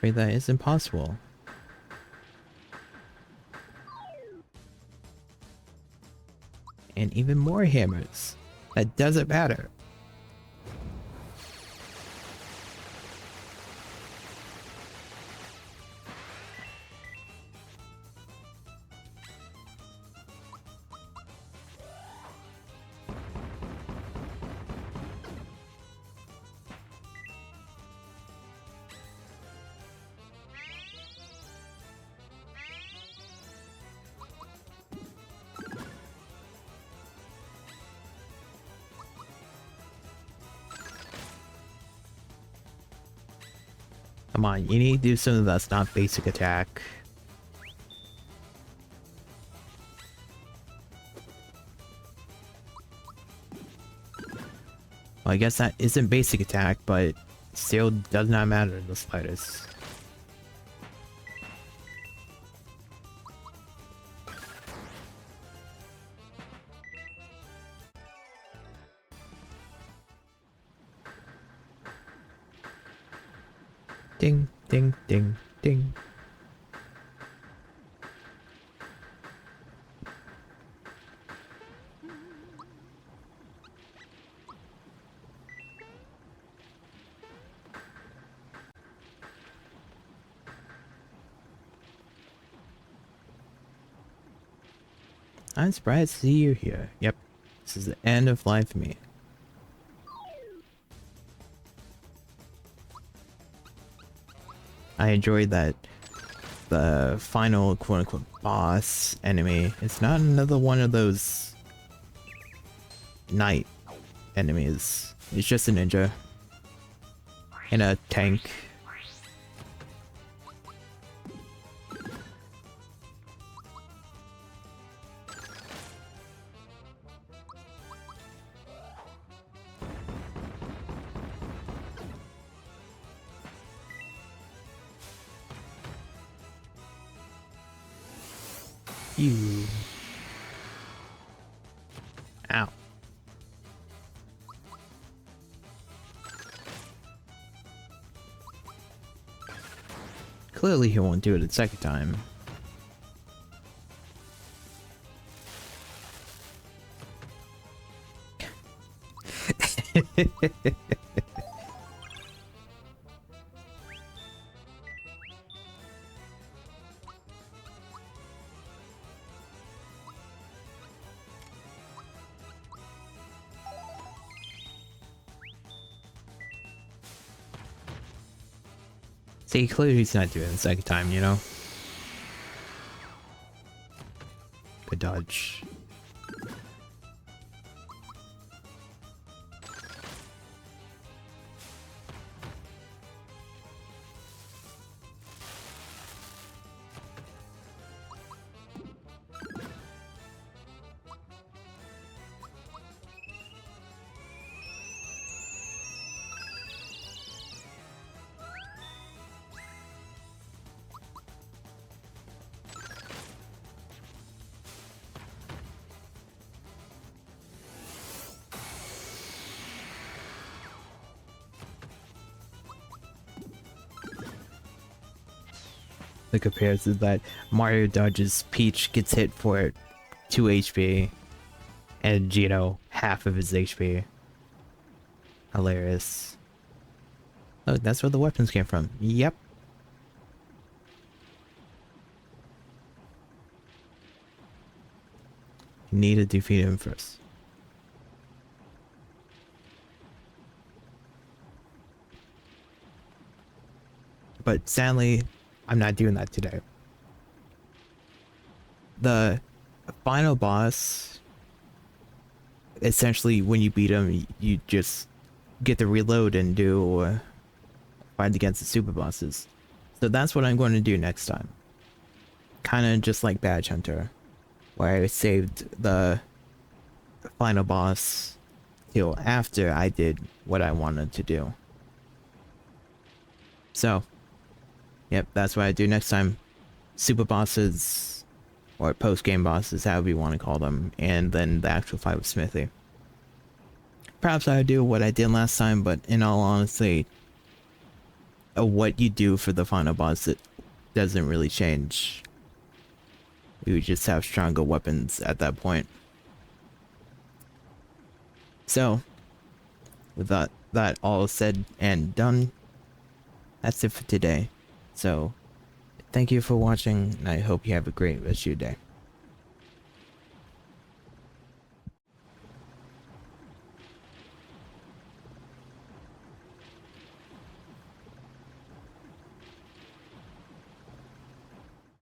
Wait, that is impossible. And even more hammers. That doesn't matter. Come on, you need to do something that's not basic attack. Well, I guess that isn't basic attack, but still does not matter in the slightest. Ding, ding, ding, ding. I'm surprised to see you here. Yep, this is the end of life for me. I enjoyed that the final quote-unquote boss enemy is not another one of those knight enemies. It's just a ninja in a tank. You. Ow. Clearly he won't do it a second time. See, clearly he's not doing it the second time, you know? Good dodge. The comparison that Mario dodges Peach gets hit for 2 HP and Gino half of his HP. Hilarious. Oh, that's where the weapons came from. Yep. Need to defeat him first. But sadly, I'm not doing that today. The final boss, essentially when you beat him, you just get to reload and do fight against the super bosses. So that's what I'm going to do next time. Kind of just like Badge Hunter, where I saved the final boss till after I did what I wanted to do. So, yep, that's what I do next time. Super bosses, or post-game bosses, however you want to call them, and then the actual fight with Smithy. Perhaps I would do what I did last time, but in all honesty, what you do for the final boss, it doesn't really change. You would just have stronger weapons at that point. So, with that all said and done, that's it for today. So, thank you for watching, and I hope you have a great rest of your day.